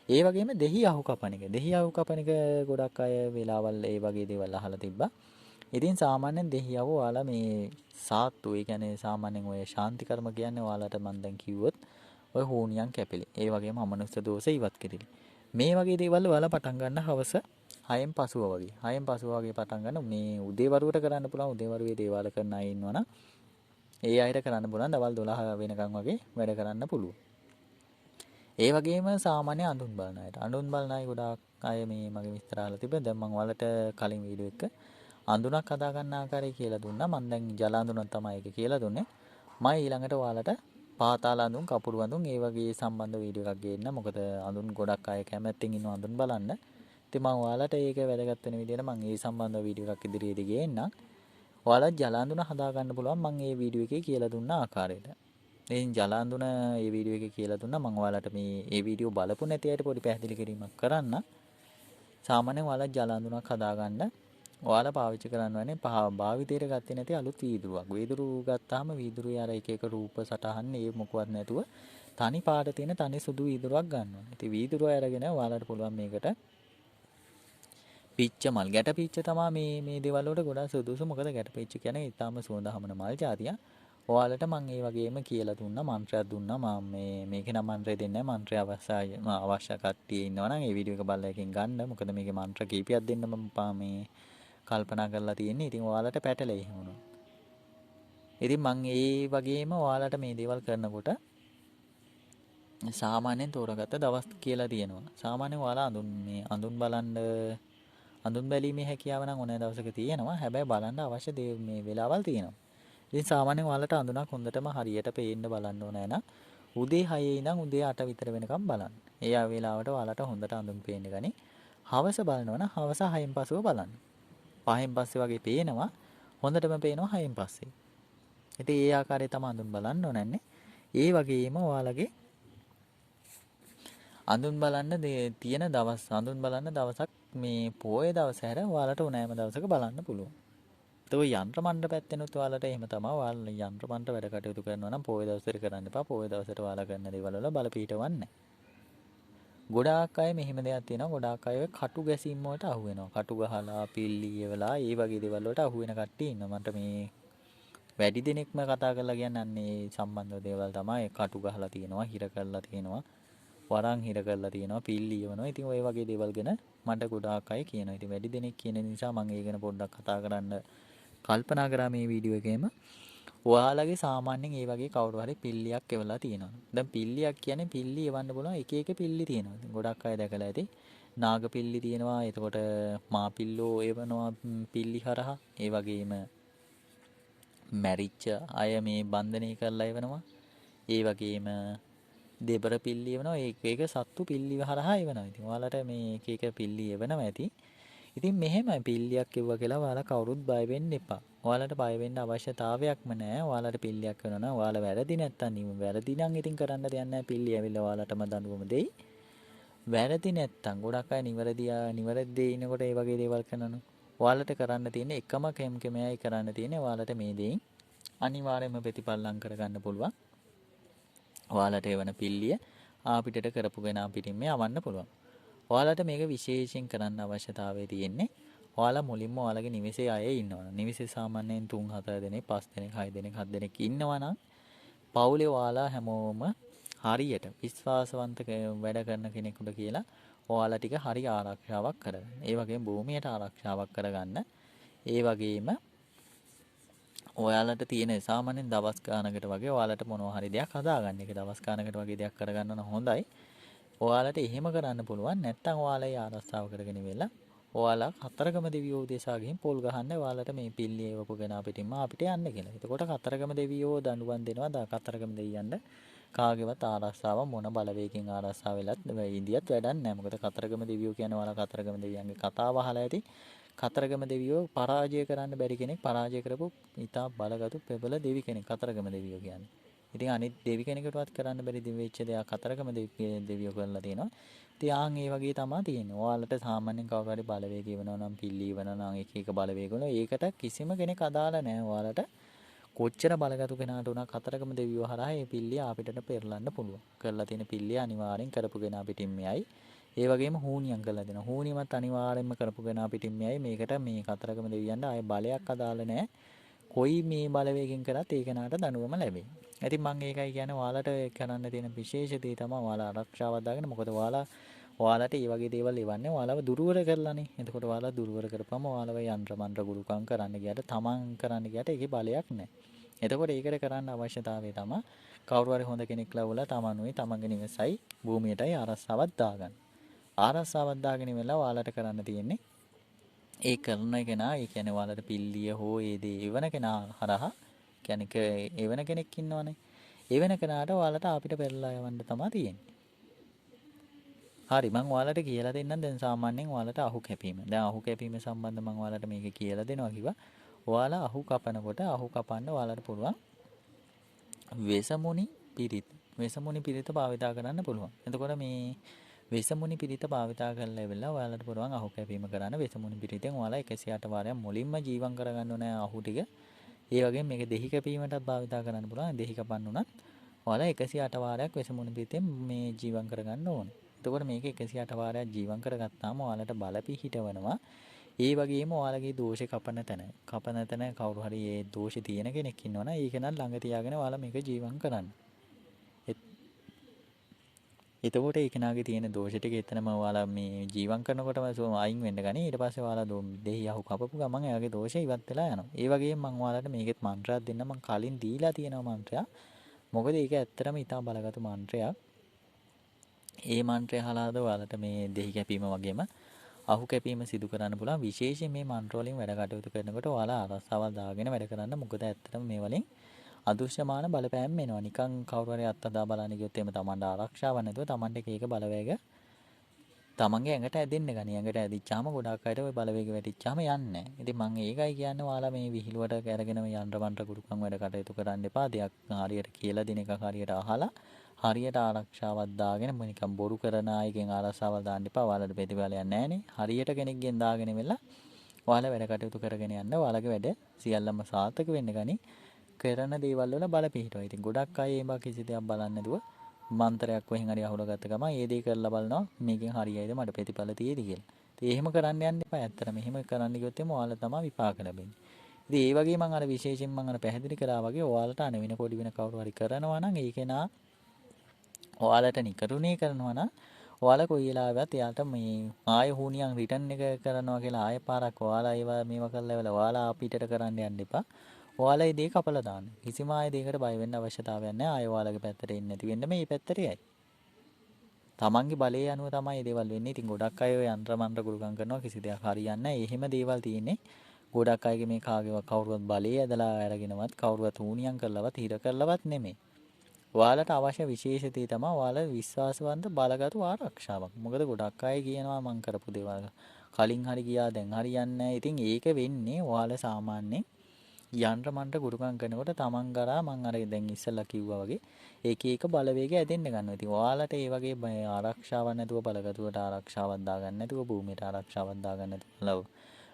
Speaker 1: ඒ වගේම දෙහි අහු කපන එක. දෙහි අහු කපන එක ගොඩක් අය වෙලාවල් ඒ වගේ දේවල් අහලා තිබ්බා. ඉතින් සාමාන්‍යයෙන් දෙහි අහු ඔයාලා මේ සාත්තු ඒ කියන්නේ සාමාන්‍යයෙන් ඔය ශාන්ති කර්ම කියන්නේ ඔයාලට මම දැන් කිව්වොත් ඔය හෝනියන් කැපිලි. ඒ වගේම අමනුෂ්‍ය දෝෂ ඉවත් කිරිලි. මේ වගේ දේවල් ඔයාලා පටන් ගන්න හවස 6න් පසුව වගේ. 6න් පසුව වගේ පටන් ගන්න මේ උදේවරුවට කරන්න පුළුවන්. උදේවරුවේ දේවාල කරන අය ඉන්නවනම් ඒ අයට කරන්න පුළුවන්. දවල් 12 වෙනකන් වගේ වැඩ කරන්න පුළුවන්. ඒ වගේම සාමාන්‍ය අඳුන් බලන අයට. අඳුන් බලන අය ගොඩාක් අය මේ මගේ විස්තර අහලා තිබ්බා. දැන් මම ඔයාලට කලින් වීඩියෝ එක අඳුනක් හදා ගන්න ආකාරය කියලා දුන්නා. මම දැන් ජල අඳුනක් තමයි ඒක කියලා දුන්නේ. මම ඊළඟට ඔයාලට පාතාල අඳුන්, කපුරු අඳුන් ඒ වගේ සම්බන්ධ වීඩියෝ එකක් ගේන්න. මොකද අඳුන් ගොඩක් අය කැමැත්තෙන් ඉන්න අඳුන් බලන්න. ඉතින් මම ඔයාලට ඒක වැදගත් වෙන විදිහට මම ඒ සම්බන්ධ වීඩියෝ එකක් ඉදිරියේදී ගේන්නම්. ඔයාලා ජල අඳුන හදා ගන්න පුළුවන් මම මේ වීඩියෝ එකේ කියලා දුන්න ආකාරයට. ඉතින් ජල අඳුන මේ වීඩියෝ එකේ කියලා දුන්නා. මම ඔයාලට මේ වීඩියෝ බලපු නැති අයට පොඩි පැහැදිලි කිරීමක් කරන්න. සාමාන්‍යයෙන් ඔයාලා ජල අඳුනක් හදා ගන්න ඔයාලා පාවිච්චි කරන්න වෙන්නේ භාවිතයට ගත්තේ නැති අලුත් වීදුරුවක්. වීදුරු ගත්තාම වීදුරුවේ අර එක එක රූප සටහන් ඒ මොකවත් නැතුව තනි පාට තියෙන තනි සුදු වීදුරුවක් ගන්න ඕනේ. ඉතින් වීදුරුව අරගෙන ඔයාලට පුළුවන් මේකට පිච්ච මල් ගැට පිච්ච තමයි මේ දේවල් වලට ගොඩාක් සුදුසු. මොකද ගැට පිච්ච කියන්නේ ඊටාම සුවඳ හමන මල් జాතියක්. ඔයාලට මම ඒ වගේම කියලා දුන්නා මන්ත්‍රයක් දුන්නා. මම මේකේ නම් මන්ත්‍රය දෙන්නේ නැහැ. මන්ත්‍රය අවශ්‍ය කට්ටිය ඉන්නවනම් ඒ වීඩියෝ එක බලලා එකෙන් ගන්න. මොකද මේකේ මන්ත්‍ර කීපයක් දෙන්න මම මේ කල්පනා කරලා තියෙන්නේ. ඉතින් ඔයාලට පැටලෙයි වුණා. ඉතින් මම ඒ වගේම ඔයාලට මේ දේවල් කරනකොට සාමාන්‍යයෙන් තෝරාගත්ත දවස් කියලා තියෙනවා. සාමාන්‍යයෙන් ඔයාලා අඳුන් බලන්න අඳුන් බැලීමේ හැකියාව නම් ඕනෑ දවසක තියෙනවා. හැබැයි බලන්න අවශ්‍ය මේ වෙලාවල් තියෙනවා. ඉතින් සාමාන්‍යයෙන් ඔයාලට අඳුනක් හොඳටම හරියට පේන්න බලන්න ඕනේ නම් උදේ 6 ඉඳන් උදේ 8 විතර වෙනකම් බලන්න. ඒ වෙලාවට ඔයාලට හොඳට අඳුන් පේන්න ගනි. හවස බලනවා නම් හවස 6න් පසුව බලන්න. 5න් පස්සේ වගේ පේනවා. හොඳටම පේනවා 6න් පස්සේ. ඉතින් ඒ ආකාරයේ තමයි අඳුන් බලන්න ඕනන්නේ. ඒ වගේම ඔයාලගේ අඳුන් බලන්න තියෙන දවස් අඳුන් බලන්න දවසක් මේ පොයේ දවස හැර ඔයාලට ඕනෑම දවසක බලන්න පුළුවන්. ඔය යන්ත්‍ර මණ්ඩ පැත්තෙනුත් ඔයාලට එහෙම තමයි. ඔයාලා යන්ත්‍ර මණ්ඩ වැඩ කටයුතු කරනවා නම් පොයේ දවසට කරන්න එපා. පොයේ දවසට ඔයාලා කරන දේවල් වල බලපීටවන්නේ. ගොඩාක් අය මෙහෙම දෙයක් තියෙනවා. ගොඩාක් අය කටු ගැසීම් වලට අහු වෙනවා. කටු ගහලා පිල්ලිය වෙලා ඒ වගේ දේවල් වලට අහු වෙන කට්ටිය ඉන්නවා. මට මේ වැඩි දෙනෙක්ම කතා කරලා කියන්නේ සම්බන්ධ දේවල් තමයි. කටු ගහලා තියෙනවා, හිර කරලා තියෙනවා, වරන් හිර කරලා තියෙනවා, පිල්ලිය වෙනවා. ඉතින් ওই වගේ දේවල් ගැන මට ගොඩාක් අය කියනවා. ඉතින් වැඩි දෙනෙක් කියන නිසා මම ඒ ගැන පොඩ්ඩක් කතා කරන්න කල්පනා කරා මේ වීඩියෝ එකේම. ඔයාලගේ සාමාන්‍යයෙන් ඒ වගේ කවුරු හරි පිල්ලියක් එවලා තියෙනවා. දැන් පිල්ලියක් කියන්නේ පිල්ලි එවන්න පුළුවන් එක එක පිල්ලි තියෙනවා. ඉතින් ගොඩක් අය දැකලා ඇති. නාග පිල්ලි තියෙනවා. එතකොට මා පිල්ලෝ එවනවා පිල්ලි හරහා. ඒ වගේම මැරිච්ච අය මේ බන්ධනය කරලා එවනවා. ඒ වගේම දෙබර පිල්ලි එවනවා. ඒක සත්තු පිල්ලි හරහා එවනවා. ඉතින් ඔයාලට මේ එක එක පිල්ලි එවනවා ඇති. ඉතින් මෙහෙමයි පිල්ලියක් එවුවා කියලා ඔයාලා කවුරුත් බය වෙන්න එපා. ඔයාලට බය වෙන්න අවශ්‍යතාවයක්ම නැහැ. ඔයාලට පිල්ලියක් වෙනවා නම් ඔයාලා වැරදි නැත්තම් වැරදි නම් ඉතින් කරන්න දෙයක් නැහැ. පිල්ලි ඇවිල්ලා ඔයාලටම දඬුවම දෙයි. වැරදි නැත්තම් ගොඩක් අය නිවැරදි ඉනකොට ඒ වගේ දේවල් කරනවා. ඔයාලට කරන්න තියෙන එකම කෙමෙයි කරන්න තියෙන්නේ ඔයාලට මේ දෙයින් අනිවාර්යයෙන්ම ප්‍රතිඵල ලං කරගන්න පුළුවන්. ඔයාලට එවන පිල්ලිය අපිටට කරපුගෙන අපිටින් මේ අවන්න පුළුවන්. ඔයාලට මේක විශේෂයෙන් කරන්න අවශ්‍යතාවය තියෙන්නේ ඔයාලා මුලින්ම ඔයාලගේ නිවසේ අය ඉන්නවා. නිවසේ සාමාන්‍යයෙන් 3-4 දෙනෙක් 5 දෙනෙක් 6 දෙනෙක් 7 දෙනෙක් ඉන්නවා නම් පවුලේ ඔයාලා හැමෝම හරියට විශ්වාසවන්ත වැඩ කරන කෙනෙකුට කියලා ඔයාලා ටික හරි ආරක්ෂාවක් කරගන්න. ඒ වගේම භූමියට ආරක්ෂාවක් කරගන්න. ඒ වගේම ඔයාලට තියෙන සාමාන්‍යයෙන් දවස් ගානකට වගේ ඔයාලට මොනවා හරි දෙයක් හදාගන්න. ඒක දවස් ගානකට වගේ දෙයක් කරගන්න නම් හොඳයි. ඔයාලට එහෙම කරන්න පුළුවන්. නැත්නම් ඔයාලා ඒ ආරක්ෂාව කරගෙන ඉවෙලා ඔයාලා කතරගම දෙවියෝ උදෙසා ගිහින් පොල් ගහන්න ඔයාලට මේ පිල්ලිය එවපුගෙන අපිට යන්න කියලා. එතකොට කතරගම දෙවියෝ දඬුවම් දෙනවා. කතරගම දෙවියන්ට කාගේවත් ආරක්ෂාව මොන බලවේගකින් ආරක්ෂා වෙලත් ඉන්දියත් වැඩක් නැහැ. මොකද කතරගම දෙවියෝ කියන්නේ ඔයාලා කතරගම දෙවියන්ගේ කතාව අහලා ඇති. කතරගම දෙවියෝ පරාජය කරන්න බැරි කෙනෙක්, පරාජය කරපු ඉතා බලගතු ප්‍රබල දෙවි කෙනෙක් කතරගම දෙවියෝ කියන්නේ. ඉතින් අනිත් දෙවි කෙනෙකුටවත් කරන්න බැරි වෙච්ච දෙයක් කතරගම දෙවියෝ කරලා තියෙනවා. ඉතින් ආන් ඒ වගේ තමයි තියෙන්නේ. ඔයාලට සාමාන්‍යයෙන් කවුරු හරි බලවේග වෙනවා නම්, පිල්ලි වෙනවා නම්, එක එක බලවේග වල ඒකට කිසිම කෙනෙක් අදාළ නැහැ. ඔයාලට කොච්චර බලගතු කෙනාට උනා කතරගම දෙවියෝ හරහා මේ පිල්ලිය අපිට පෙරලන්න පුළුවන්. කරලා තියෙන පිල්ලිය අනිවාර්යෙන් කරපු කෙනා පිටින් මෙයයි. ඒ වගේම හූනියම් කරලා දෙනවා. හූනියමත් අනිවාර්යෙන්ම කරපු කෙනා පිටින් මෙයයි. මේකට මේ කතරගම දෙවියන්ට ආයේ බලයක් අදාළ නැහැ. කොයි මේ බලවේගෙන් කරත් ඒ කෙනාට දඬුවම ලැබෙයි. ඉතින් මම ඒකයි කියන්නේ ඔයාලට කරන්න තියෙන විශේෂ දේ තමයි ඔයාලා ආරක්ෂාවක් දාගෙන. මොකද ඔයාලට මේ වගේ දේවල් එවන්නේ ඔයාලව දුර්වල කරලානේ. එතකොට ඔයාලා දුර්වල කරපම ඔයාලව යන්ත්‍ර මන්ත්‍ර ගුරුකම් කරන්න ගියට තමන් කරන්න ගියට ඒකේ බලයක් නැහැ. එතකොට ඒකට කරන්න අවශ්‍යතාවය තමයි කවුරු හරි හොඳ කෙනෙක් ලවලා තමනුයි තමන්ගේ නිවසයි භූමියටයි ආරක්ෂාවක් දාගන්න. ආරක්ෂාවක් දාගෙන ඉවරලා ඔයාලට කරන්න තියෙන්නේ ඒ කරන කෙනා, ඒ කියන්නේ ඔයාලට පිල්ලිය හෝ ඒ දේ එවන කෙනා හරහා කියන්නේ එවන කෙනෙක් ඉන්නවනේ. එවන කෙනාට ඔයාලට අපිට පෙරලා යවන්න තමයි තියෙන්නේ. හරි මම ඔයාලට කියලා දෙන්නම් දැන් සාමාන්‍යයෙන් ඔයාලට අහු කැපීම. දැන් අහු කැපීම සම්බන්ධ මම ඔයාලට මේක කියලා දෙනවා කිව්වා. ඔයාලා අහු කපනකොට අහු කපන්න ඔයාලට පුළුවන් වෙසමුණි පිරිත. වෙසමුණි පිරිත භාවිතා කරන්න පුළුවන්. එතකොට මේ වෙසමුණි පිරිත භාවිතා කරලා ඉවරලා ඔයාලට පුළුවන් අහු කැපීම කරන්න. වෙසමුණි පිරිතෙන් ඔයාලා 108 වාරයක් මුලින්ම ජීවම් කරගන්න ඕනේ අහු ටික. ඒ වගේම මේක දෙහි කැපීමටත් භාවිතා කරන්න පුළුවන්. දෙහි කපන්න උනත් ඔයාලා 108 වාරයක් වෙසමුණි පිරිතෙන් මේ ජීවම් කරගන්න ඕනේ. එතකොට මේක 108 වාරයක් ජීවම් කරගත්තාම ඔයාලට බල පිහිටවනවා. ඒ වගේම ඔයාලගේ දෝෂේ කපන තැන කවුරු හරි ඒ දෝෂේ තියෙන කෙනෙක් ඉන්නවනම් ඒක නම් ළඟ තියාගෙන ඔයාලා මේක ජීවම් කරන්න. එතකොට ඒ කෙනාගේ තියෙන දෝෂ ටික එතනම ඔයාලා මේ ජීවම් කරනකොටම අයින් වෙන්න ගනි. ඊට පස්සේ ඔයාලා දෙහි යහු කපපු ගමන් එයාගේ දෝෂය ඉවත් වෙලා යනවා. ඒ වගේම මම ඔයාලට මේකෙත් මන්ත්‍රයක් දෙන්න මම කලින් දීලා තියෙනවා මන්ත්‍රයක්. මොකද ඒක ඇත්තටම ඉතා බලගත් මන්ත්‍රයක්. ඒ මන්ත්‍රය අහලාද ඔයාලට මේ දෙහි කැපීම වගේම අහු කැපීම සිදු කරන්න පුළුවන්. විශේෂයෙන් මේ මන්ත්‍ර වලින් වැඩ කටයුතු කරනකොට ඔයාලා ආරස්සාවල් දාගෙන වැඩ කරන්න. මොකද ඇත්තටම මේ වලින් අදෘශ්‍යමාන බලපෑම් එනවා. නිකන් කවුරු හරි අත්හදා බලන්න ගියොත් එහෙම Tamanට ආරක්ෂාවක් නැතුව Tamanට එක බලවේග Tamanගේ ඇඟට ඇදෙන්න ගනි. ඇඟට ඇදිච්චාම ගොඩක් අයට ওই බලවේග වැටිච්චාම යන්නේ නැහැ. ඉතින් මම ඒකයි කියන්නේ ඔයාලා මේ විහිළුවට අරගෙන යන්ත්‍ර මන්ත්‍ර ගුරුකම් වැඩ කටයුතු කරන්න එපා. දෙයක් හරියට කියලා දෙන එක හරියට අහලා හරියට ආරක්ෂාවක් දාගෙන නිකන් බොරු කරන අයගෙන් ආරක්ෂාවක් දාන්න එපා. ඔයාලට ප්‍රතිඵලයක් නැහැනේ. හරියට කෙනෙක්ගෙන් දාගෙන ඉවරලා ඔයාලා වැඩ කටයුතු කරගෙන යන්න. ඔයාලගේ වැඩ සියල්ලම සාර්ථක වෙන්න ගනි. කරන දේවල් වල බල පිහිටුවා. ඉතින් ගොඩක් අය ඒවා කිසි දෙයක් බලන්නේ නැතුව මන්ත්‍රයක් කොහෙන් හරි අහුලා ගත්ත ගමන් ඒ දේ කරලා බලනවා මේකෙන් හරියයිද මට ප්‍රතිඵල තියෙයිද කියලා. ඉතින් එහෙම කරන්න යන්න එපා. ඇත්තටම එහෙම කරන්න ගියොත් එimhe ඔයාලා තමයි විපාක ලැබෙන්නේ. ඉතින් ඒ වගේ මම අර විශේෂයෙන් මම අර පැහැදිලි කරා වගේ ඔයාලට අනවින පොඩි වෙන කවුරු හරි කරනවා නම් ඒකේ නා ඔයාලට නිකරුණේ කරනවා නම් ඔයාලා කොයි වෙලාවෙවත් එයාට මේ ආය හුනියන් රිටර්න් එක කරනවා කියලා ආය පාරක් ඔයාලා ඒවා මේවා කරලා ඉවරලා ඔයාලා අපිටට කරන්න යන්න එපා. ඔයාලා මේ දේ කපලා දාන්න. කිසිම ආයෙ දෙයකට බය වෙන්න අවශ්‍යතාවයක් නැහැ. ආයෙ ඔයාලගේ පැත්තට එන්නේ නැති වෙන්න මේ පැත්තට යයි. තමන්ගේ බලය අනුව තමයි මේ දේවල් වෙන්නේ. ඉතින් ගොඩක් අය ඔය යන්ත්‍ර මන්ත්‍ර ගුරුකම් කරනවා කිසි දෙයක් හරියන්නේ නැහැ. එහෙම දේවල් තියෙන්නේ ගොඩක් අයගේ මේ කාගේවත් කවුරුවත් බලය ඇදලා අරගෙනවත් කවුරුවත් ඌනියම් කරලවත් හිර කරලවත් නෙමෙයි. ඔයාලට අවශ්‍ය විශේෂ දේ තමයි ඔයාලා විශ්වාසවන්ත බලගතු ආරක්ෂාවක්. මොකද ගොඩක් අය කියනවා මං කරපු දේවල් කලින් හරි ගියා දැන් හරියන්නේ නැහැ. ඉතින් ඒක වෙන්නේ ඔයාලා සාමාන්‍යයෙන් යන්ත්‍ර මන්ත්‍ර ගුරුකම් කරනකොට තමන් කරා මං අර දැන් ඉස්සෙල්ලා කිව්වා වගේ එක බලවේග ඇදෙන්න ගන්නවා. ඉතින් ඔයාලට ඒ වගේ ආරක්ෂාවක් නැතුව බලගතුවට ආරක්ෂාවක් දාගන්න නැතුව භූමියට ආරක්ෂාවක් දාගන්න නැතුව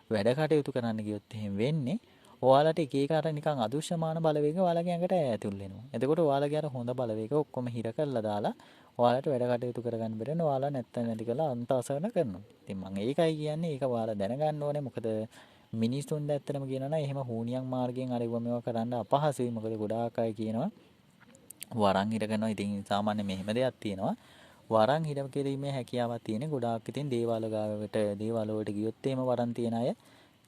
Speaker 1: වැඩ කටයුතු කරන්න ගියොත් එහෙම වෙන්නේ ඔයාලට එක එක අර නිකන් අදෘශ්‍යමාන බලවේග ඔයාලගේ ඇඟට ඇතුල් වෙනවා. එතකොට ඔයාලගේ අර හොඳ බලවේග ඔක්කොම හිර කරලා දාලා ඔයාලට වැඩ කටයුතු කරගන්න බැරෙන ඔයාලා නැති කරලා අන්තසරණ කරනවා. ඉතින් මම ඒකයි කියන්නේ ඒක ඔයාලා දැනගන්න ඕනේ. මොකද මිනිස්සුන් ඇත්තටම කියනවා නම් එහෙම හුනියම් මාර්ගයෙන් අර මේවා කරන්න අපහසුයි. මොකද ගොඩාක් අය කියනවා වරන් හිර කරනවා. ඉතින් සාමාන්‍ය මෙහෙම දෙයක් තියෙනවා. වරන් හිර කිරීමේ හැකියාවක් තියෙන ගොඩාක් ඉතින් දේවාල ගාවට දේවාල වලට ගියොත් එහෙම වරන් තියන අය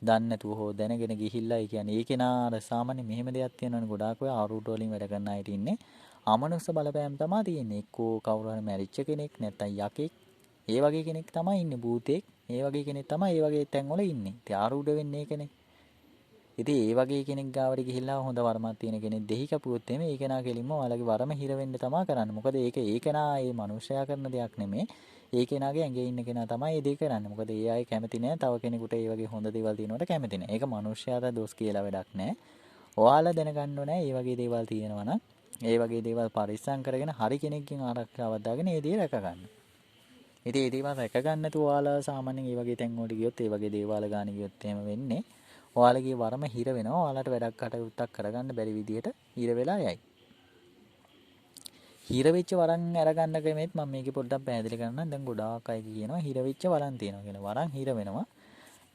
Speaker 1: දන්නේ නැතුව හෝ දැනගෙන ගිහිල්ලා ඒ කියන්නේ ඒකේ නා අර සාමාන්‍ය මෙහෙම දෙයක් තියෙනවනේ ගොඩාක් ඔය ආරූඩ වලින් වැඩ කරන අයට ඉන්නේ. අමනුස්ස බලපෑම් තමයි තියෙන්නේ. එක්කෝ කවුරු හරි මැරිච්ච කෙනෙක් නැත්නම් යකෙක් ඒ වගේ කෙනෙක් තමයි ඉන්නේ. භූතෙක් ඒ වගේ කෙනෙක් තමයි ඒ වගේ තැන්වල ඉන්නේ. ඉතින් ආරූඩ වෙන්නේ ඒකනේ. ඉතින් ඒ වගේ කෙනෙක් ගාවට ගිහිල්ලා හොඳ වරමක් තියෙන කෙනෙක් දෙහි කැපුවොත් එimhe ඒ කෙනා කෙලින්ම ඔයාලගේ වරම හිර වෙන්න තමයි කරන්නේ. මොකද ඒක ඒ කෙනා ඒ මනුස්සයා කරන දෙයක් නෙමෙයි. ඒ කෙනාගේ ඇඟේ ඉන්න කෙනා තමයි ඒ දේ කරන්නේ. මොකද ඒ අය කැමති නෑ තව කෙනෙකුට ඒ වගේ හොඳ දේවල් තියෙනවට කැමති නෑ. ඒක මනුස්සයාට දොස් කියලා වැඩක් නෑ. ඔයාලා දැනගන්න ඕනේ මේ වගේ දේවල් තියෙනවා නම් ඒ වගේ දේවල් පරිස්සම් කරගෙන හරි කෙනෙක්ගෙන් ආරක්ෂාවක් දාගෙන ඒ දේ රැක ගන්න. ඉතින් ඒ දේවල් රැක ගන්න නැතුව ඔයාලා සාමාන්‍යයෙන් මේ වගේ තැන් වලට ගියොත් ඒ වගේ දේවල් ගාන ගියොත් එහෙම වෙන්නේ ඔයාලගේ වරම හිර වෙනවා. ඔයාලට වැඩක් කටයුත්තක් කරගන්න බැරි විදිහට හිර වෙලා යයි. හිර වෙච්ච වරන් අරගන්න ක්‍රමෙත් මම මේකේ පොඩ්ඩක් පැහැදිලි කරන්නම්. දැන් ගොඩාක් අය කියනවා හිර වෙච්ච වරන් තියෙනවා කියලා. වරන් හිර වෙනවා.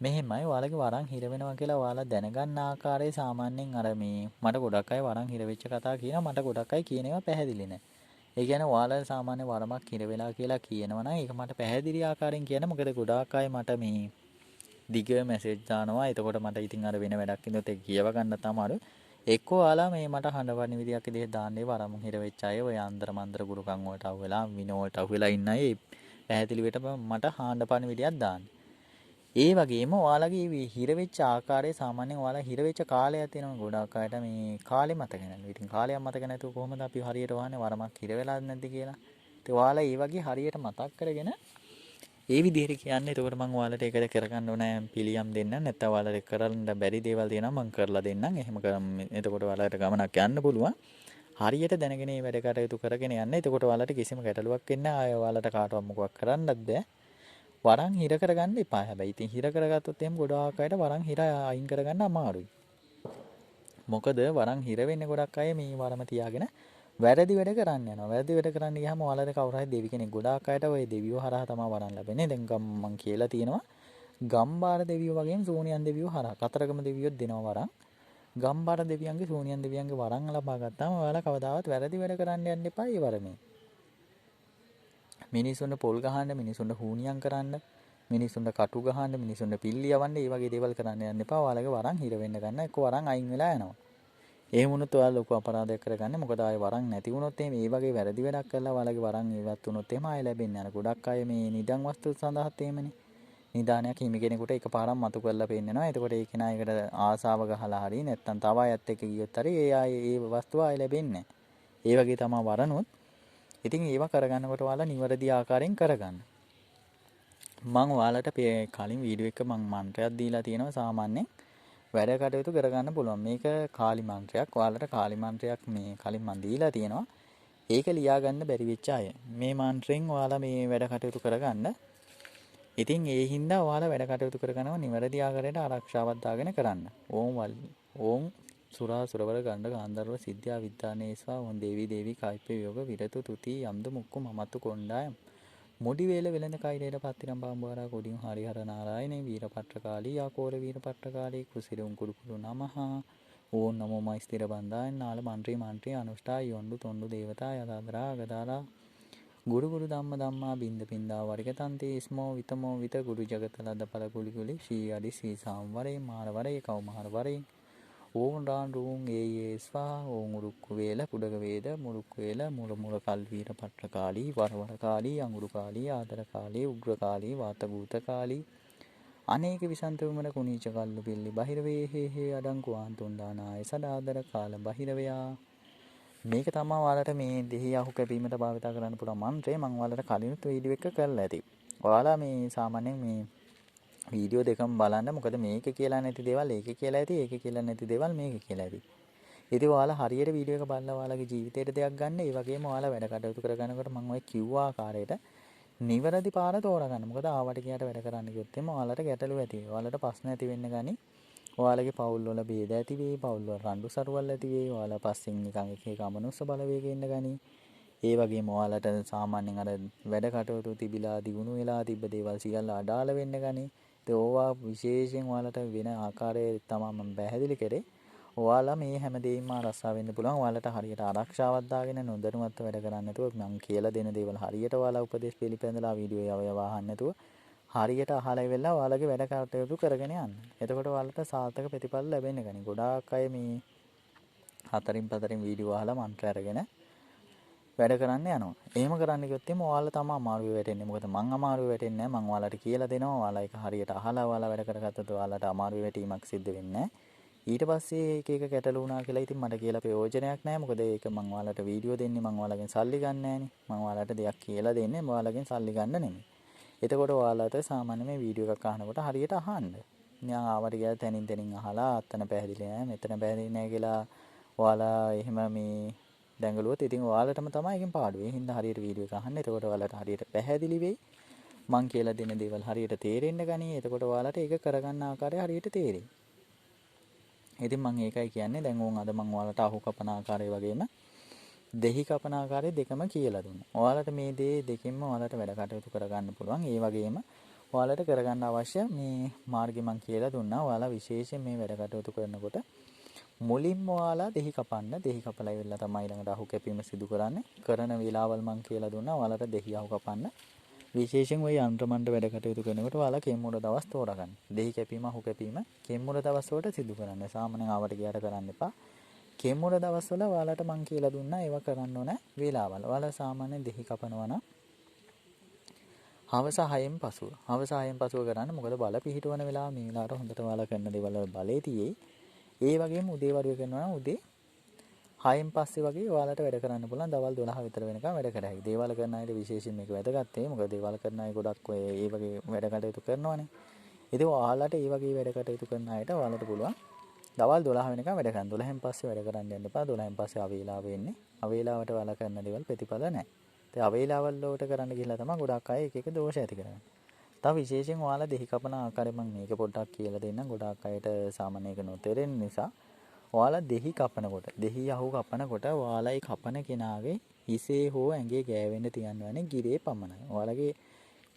Speaker 1: මෙහෙමයි ඔයාලගේ වරන් හිර වෙනවා කියලා ඔයාලා දැනගන්න ආකාරයේ සාමාන්‍යයෙන් අර මේ මට ගොඩක් අය වරන් හිර වෙච්ච කතා කියනවා. මට ගොඩක් අය කියන ඒවා පැහැදිලි නෑ. ඒ කියන්නේ ඔයාලා සාමාන්‍ය වරමක් හිර වෙලා කියලා කියනවා නම් ඒක මට පැහැදිලි ආකාරයෙන් කියන්න. මොකද ගොඩාක් අය මට මේ දිග මැසේජ් දානවා. එතකොට මට ඉතින් අර වෙන වැඩක් ඉන්නොත් ඒක කියව ගන්න තමයි. එක්කෝ ඔයාලා මේ මට හඬවන්න විදියක් විදිහට දාන්නේ වරම් හිර වෙච්ච අය ඔය අන්දර මන්දර ගුරුකම් වලට අහු වෙලා විනෝ වලට අහු වෙලා ඉන්න අය පැහැදිලිවට මට හඬපන්න විදියක් දාන්නේ. ඒ වගේම ඔයාලගේ හිර වෙච්ච ආකාරය සාමාන්‍යයෙන් ඔයාලා හිර වෙච්ච කාලයක් තියෙනවා ගොඩාක් අයට මේ කාලේ මතක නැහැ. ඉතින් කාලයක් මතක නැතුව කොහොමද අපි හරියට වහන්නේ වරමක් හිර වෙලාද නැද්ද කියලා. ඉතින් ඔයාලා ඒ වගේ හරියට මතක් කරගෙන ඒ විදිහට කියන්නේ. එතකොට මම ඔයාලට ඒකද කරගන්න ඕනේ පිළියම් දෙන්න. නැත්නම් ඔයාලට කරන්න බැරි දේවල් තියෙනවා මම කරලා දෙන්නම්. එහෙම එතකොට ඔයාලට ගමනක් යන්න පුළුවන්. හරියට දැනගෙන මේ වැඩ කටයුතු කරගෙන යන්න. එතකොට ඔයාලට කිසිම ගැටලුවක් වෙන්නේ නැහැ. ආය ඔයාලට කාටවත් මොකක් කරන්නත් බෑ. වරන් හිර කරගන්න එපා. හැබැයි ඉතින් හිර කරගත්තොත් එහෙම ගොඩාක් අයට වරන් හිර අයින් කරගන්න අමාරුයි. මොකද වරන් හිර වෙන්නේ ගොඩක් අය මේ වරම තියාගෙන වැරදි වැඩ කරන්න යනවා. වැරදි වැඩ කරන්න ගියාම ඔයාලට කවුරු හරි දෙවි කෙනෙක් ගොඩාක් අයට ওই දෙවියෝ හරහා තමයි වරන් ලැබෙන්නේ. දැන් මම කියලා තියෙනවා ගම්බාර දෙවියෝ වගේම සෝනියන් දෙවියෝ හරහා කතරගම දෙවියොත් දෙනවා වරන්. ගම්බාර දෙවියන්ගේ සෝනියන් දෙවියන්ගේ වරන් ලබා ගත්තාම ඔයාලා කවදාවත් වැරදි වැඩ කරන්න යන්න එපා ඒ වරමේ. මිනිසුන්ට පොල් ගහන්න, මිනිසුන්ට හුනියම් කරන්න, මිනිසුන්ට කටු ගහන්න, මිනිසුන්ට පිල්ලි යවන්න, මේ වගේ දේවල් කරන්න යන්න එපා. ඔයාලගේ වරන් හිර වෙන්න ගන්න. එක්ක වරන් අයින් වෙලා යනවා. එහෙම වුණොත් ඔයාලා ලොකු අපරාධයක් කරගන්නේ. මොකද ආයේ වරන් නැති වුණොත් එහෙම මේ වගේ වැරදි වැඩක් කළා ඔයාලගේ වරන් ඉවත් වුණොත් එහෙම ආයේ ලැබෙන්නේ නැහැ. ගොඩක් අය මේ නිදන් වස්තු සඳහාත් එහෙමනේ. නිදානයක් හිමි කෙනෙකුට එකපාරක් මතු කරලා පෙන්නනවා. එතකොට ඒ කෙනා ඒකට ආසාව ගහලා හරි නැත්නම් තව අයත් එක්ක ගියොත් හරි ඒ ආයේ ඒ වස්තුව ආයේ ලැබෙන්නේ නැහැ. ඒ වගේ තමයි වරනොත්. ඉතින් ඒවා කරගන්නකොට ඔයාලා නිවැරදි ආකාරයෙන් කරගන්න. මම ඔයාලට කලින් වීඩියෝ එක මම මන්ත්‍රයක් දීලා තියෙනවා සාමාන්‍යයෙන් වැඩ කටයුතු කරගන්න පුළුවන්. මේක කාලි මන්ත්‍රයක්. ඔයාලට කාලි මන්ත්‍රයක් මේ කලින් මම දීලා තියෙනවා. ඒක ලියා ගන්න බැරි වෙච්ච අය මේ මන්ත්‍රයෙන් ඔයාලා මේ වැඩ කටයුතු කරගන්න. ඉතින් ඒ හින්දා ඔයාලා වැඩ කටයුතු කරගනවා නිවැරදි ආකාරයට ආරක්ෂාවක් දාගෙන කරන්න. ඕම් සුරා සුරවර ගණ්ඩ ගාන්ධර්ව සිද්ධා විද්‍යානේස්වා ඕම් දේවි දේවි කයිප්ප යෝග විරතු තුති යම්දු මුක්කු මමත්තු කොණ්ඩායම් මුඩිවේල වෙළඳ කයිලේට පත්තිරම් පාම්බාරා කොඩියුම් හරිහර නාරායනේ වීරපට්ටකාලී යාකෝර වීරපට්ටකාලී කුසිරුම් කුඩුකුඩු නමහා ඕම් නමෝ මයිස්තිර බන්දායන් නාල මන්ත්‍රී අනුෂ්ඨා යොන්ඩු තොන්ඩු දේවතා යදාදරා අගදාලා ගුරු ගුරු ධම්ම ධම්මා බින්ද පින්දා වරික තන්තේ ස්මෝ විතමෝ විත ගුරු ජගත ලද පල කුලි කුලි ශ්‍රී අඩි ශ්‍රී සාම්වරේ මාරවරේ කවමාරවරේ ඕම් රාන් රූම් ඒ ස්වා ඕම් උරුක්කු වේල කුඩග වේද මුරුක්කු වේල මුල මුල කල් වීර පට්ට කාලී වරවර කාලී අඟුරු කාලී ආදර කාලී උග්‍ර කාලී වාත භූත කාලී අනේක විසන්ත විමල කුණීච කල්ලු පිල්ලි බහිරවේ හේ අඩංකු ආන්තුන්දානාය සදාදර කාල බහිරවයා. මේක තමයි ඔයාලට මේ දෙහි අහු කැපීමට භාවිත කරන්න පුළුවන් මන්ත්‍රය. මම ඔයාලට කලිනුත් වීඩියෝ එක කරලා ඇති. ඔයාලා මේ සාමාන්‍යයෙන් මේ වීඩියෝ දෙකම බලන්න. මොකද මේක කියලා නැති දේවල් ඒක කියලා ඇති, ඒක කියලා නැති දේවල් මේක කියලා ඇති. ඉතින් ඔයාලා හරියට වීඩියෝ එක බලලා ඔයාලගේ ජීවිතේට දෙයක් ගන්න. ඒ වගේම ඔයාලා වැඩ කටයුතු කරගන්නකොට මම ඔය කිව්ව ආකාරයට නිවැරදි පාර තෝරගන්න. මොකද ආවට ගියාට වැඩ කරන්න ගියොත් එimhe ඔයාලට ගැටලු ඇති වෙයි. ඔයාලට ප්‍රශ්න ඇති වෙන්න ගනි. ඔයාලගේ පවුල් වල ભેද ඇති වෙයි, පවුල් වල රණ්ඩු සරුවල් ඇති වෙයි. ඔයාලා පස්සෙන් නිකන් එක එක අමනුස්ස බලවේගෙ ඉන්න ගනි. ඒ වගේම ඔයාලට සාමාන්‍යයෙන් අර වැඩ කටයුතු තිබිලා දිනුණු වෙලා තිබ්බ දේවල් සියල්ල අඩාල වෙන්න ගනි. ඉතින් ඕවා විශේෂයෙන් ඔයාලට වෙන ආකාරයේ තමයි මම පැහැදිලි කරේ. ඔයාලා මේ හැම දෙයක්ම ආරක්ෂා වෙන්න පුළුවන්. ඔයාලට හරියට ආරක්ෂාවක් දාගෙන නොදැනුවත්ව වැඩ කරන්නේ නැතුව මම කියලා දෙන දේවල් හරියට ඔයාලා උපදේශ පිළිපැදලා වීඩියෝ යව අහන්න නැතුව හරියට අහලා ඉවරලා ඔයාලගේ වැඩ කටයුතු කරගෙන යන්න. එතකොට ඔයාලට සාර්ථක ප්‍රතිඵල ලැබෙන්න ගනි. ගොඩාක් අය මේ හතරින් පතරින් වීඩියෝ අහලා මන්ත්‍ර අරගෙන වැඩ කරන්න යනවා. එහෙම කරන්න ගියොත් එimhe ඔයාලා තමයි අමාරුවේ වැටෙන්නේ. මොකද මං අමාරුවේ වැටෙන්නේ නැහැ. මං ඔයාලට කියලා දෙනවා. ඔයාලා ඒක හරියට අහලා ඔයාලා වැඩ කරගත්තොත් ඔයාලට අමාරුවේ වැටීමක් සිද්ධ වෙන්නේ නැහැ. ඊට පස්සේ එක එක ගැටලු වුණා කියලා ඉතින් මට කියලා ප්‍රයෝජනයක් නැහැ. මොකද ඒක මං ඔයාලට වීඩියෝ දෙන්නේ මං ඔයාලගෙන් සල්ලි ගන්න නෑනේ. මං ඔයාලට දෙයක් කියලා දෙන්නේ ඔයාලගෙන් සල්ලි ගන්න නෙමෙයි. එතකොට ඔයාලට සාමාන්‍ය මේ වීඩියෝ එකක් අහනකොට හරියට අහන්න. නිකන් ආවට ගියා තැනින් තැනින් අහලා අතන පැහැදිලි නෑ මෙතන පැහැදිලි නෑ කියලා ඔයාලා එහෙම මේ දැඟලුවොත් ඉතින් ඔයාලටම තමයි එකෙන් පාඩුව. ඒ හින්දා හරියට වීඩියෝ එක අහන්න. එතකොට ඔයාලට හරියට පැහැදිලි වෙයි. මං කියලා දෙන දේවල් හරියට තේරෙන්න ගනී. එතකොට ඔයාලට ඒක කරගන්න ආකාරය හරියට තේරෙයි. ඉතින් මම ඒකයි කියන්නේ දැන් ඕන් අද මම ඔයාලට අහු කපන ආකාරය වගේම දෙහි කපන ආකාරය දෙකම කියලා දුන්නා. ඔයාලට මේ දේ දෙකෙන්ම ඔයාලට වැඩ කටයුතු කරගන්න පුළුවන්. ඒ වගේම ඔයාලට කරගන්න අවශ්‍ය මේ මාර්ගය මම කියලා දුන්නා. ඔයාලා විශේෂයෙන් මේ වැඩ කටයුතු කරනකොට මුලින්ම ඔයාලා දෙහි කපන්න. දෙහි කපලා ඉවරලා තමයි ළඟට අහු කැපීම සිදු කරන්නේ. කරන වේලාවල් මම කියලා දුන්නා. ඔයාලට දෙහි අහු කපන්න. විශේෂයෙන් ওই යන්ත්‍රමණ්ඩ වැඩ කටයුතු කරනකොට ඔයාලා කෙම්මුර දවස් තෝරගන්න. දෙහි කැපීම අහු කැපීම කෙම්මුර දවස් වලට සිදු කරන්න. සාමාන්‍යයෙන් ආවට ගියාට කරන්න එපා. කෙම්මුර දවස් වල ඔයාලට මං කියලා දුන්නා ඒවා කරන්න ඕන වේලාවල්. ඔයාලා සාමාන්‍යයෙන් දෙහි කපනවා නම් හවස 6න් පසුව. හවස 6න් පසුව කරන්න. මොකද බල පිහිටවන වෙලාව මේ වෙලාවට හොඳට ඔයාලා කරන දේවල් වල බලේ තියෙයි. ඒ වගේම උදේ වරුවේ කරනවා නම් උදේ 6න් පස්සේ වගේ ඔයාලට වැඩ කරන්න පුළුවන්. දවල් 12 විතර වෙනකම් වැඩ කර හැකියි. දේවාල කරන අයට විශේෂයෙන් මේක වැදගත් වෙයි. මොකද දේවාල කරන අය ගොඩක් ඔය ඒ වගේ වැඩ කටයුතු කරනවානේ. ඉතින් ඔයාලට ඒ වගේ වැඩ කටයුතු කරන අයට ඔයාලට පුළුවන් දවල් 12 වෙනකම් වැඩ කරන්න. 12න් පස්සේ වැඩ කරන්න යන්න එපා. 12න් පස්සේ අවේලාව වෙන්නේ. අවේලාවට ඔයාලා කරන දේවල් ප්‍රතිඵල නැහැ. ඉතින් අවේලාවල් වලට කරන්න ගිහලා තමයි ගොඩක් අය එක එක දෝෂ ඇති කරන්නේ. තව විශේෂයෙන් ඔයාලා දෙහි කපන ආකාරය මම මේක පොඩ්ඩක් කියලා දෙන්නම්. ගොඩක් අයට සාමාන්‍ය එක නොතේරෙන නිසා ඔයාලා දෙහි කපනකොට දෙහි අහු කපනකොට ඔයාලා ඒ කපන කෙනාගේ හිසේ හෝ ඇඟේ ගෑවෙන්න තියන්නේ ගිරේ පමණයි. ඔයාලගේ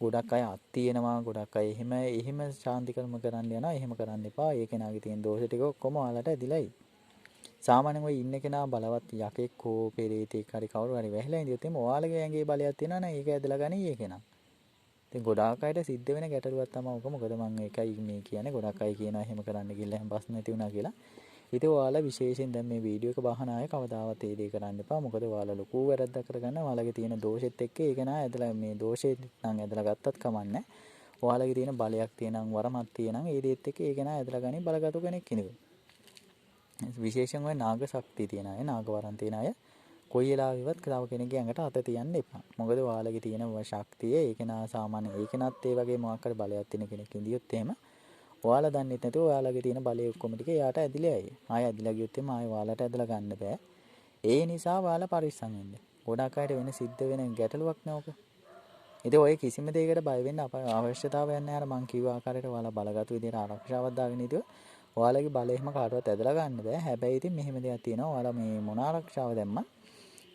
Speaker 1: ගොඩක් අය අත් තියෙනවා ගොඩක් අය එහෙම ශාන්තිකරම කරන්න යනවා. එහෙම කරන්න එපා. ඒ කෙනාගේ තියෙන දෝෂ ටික ඔක්කොම ඔයාලට ඇදිලායි. සාමාන්‍යයෙන් ඔය ඉන්න කෙනා බලවත් යකෙක් හෝ පෙරේතෙක් හරි කවුරු හරි වැහිලා ඉඳියොත් එimhe ඔයාලගේ ඇඟේ බලයක් තියෙනවා නම් ඒක ඇදලා ගනී ඒ කෙනා. ඉතින් ගොඩාක් අයට සිද්ධ වෙන ගැටලුවක් තමයි ඔක. මොකද මම ඒකයි මේ කියන්නේ ගොඩක් අය කියනවා එහෙම කරන්න ගිහලා එහෙම ප්‍රශ්න නැති වුණා කියලා. ඉතින් ඔයාලා විශේෂයෙන් දැන් මේ වීඩියෝ එක බහන ආයේ කවදාවත් ඒ දේ කරන්න එපා. මොකද ඔයාලා ලොකු වැරද්දක් කරගන්න ඔයාලගේ තියෙන දෝෂෙත් එක්ක ඒක නා ඇදලා මේ දෝෂෙත් නම් ඇදලා ගත්තත් කමන්නේ. ඔයාලගේ තියෙන බලයක් තියෙනම් වරමක් තියෙනම් ඒ දේත් එක්ක ඒක නා ඇදලා ගනි බලගතු කෙනෙක් කෙනෙකු. විශේෂයෙන් ඔය නාග ශක්තිය තියන අය නාග වරන් තියන අය කොයි වෙලාවෙවත් තව කෙනෙක්ගේ ඇඟට අත තියන්න එපා. මොකද ඔයාලගේ තියෙන ශක්තිය ඒක නා සාමාන්‍ය ඒකනත් ඒ වගේ මොකක් හරි බලයක් තියෙන කෙනෙක් ඉඳියොත් එහෙම ඔයාලා දන්නේ නැතුව ඔයාලගේ තියෙන බලය ඔක්කොම ටික එයාට ඇදිලා යයි. ආයෙ ඇදිලා ගියොත් එහම ආයෙ ඔයාලට ඇදලා ගන්න බෑ. ඒ නිසා ඔයාලා පරිස්සම් වෙන්න. ගොඩක් අයට වෙන සිද්ධ වෙන ගැටලුවක් නෑ ඔක. ඉතින් ඔය කිසිම දෙයකට බය වෙන්න අවශ්‍යතාවයක් නෑ. අර මං කිව්ව ආකාරයට ඔයාලා බලගත්තු විදිහට ආරක්ෂාවක් දාගෙන ඉතියොත් ඔයාලගේ බලය එහෙම කාටවත් ඇදලා ගන්න බෑ. හැබැයි ඉතින් මෙහෙම දෙයක් තියෙනවා. ඔයාලා මේ මොන ආරක්ෂාව දැම්මත්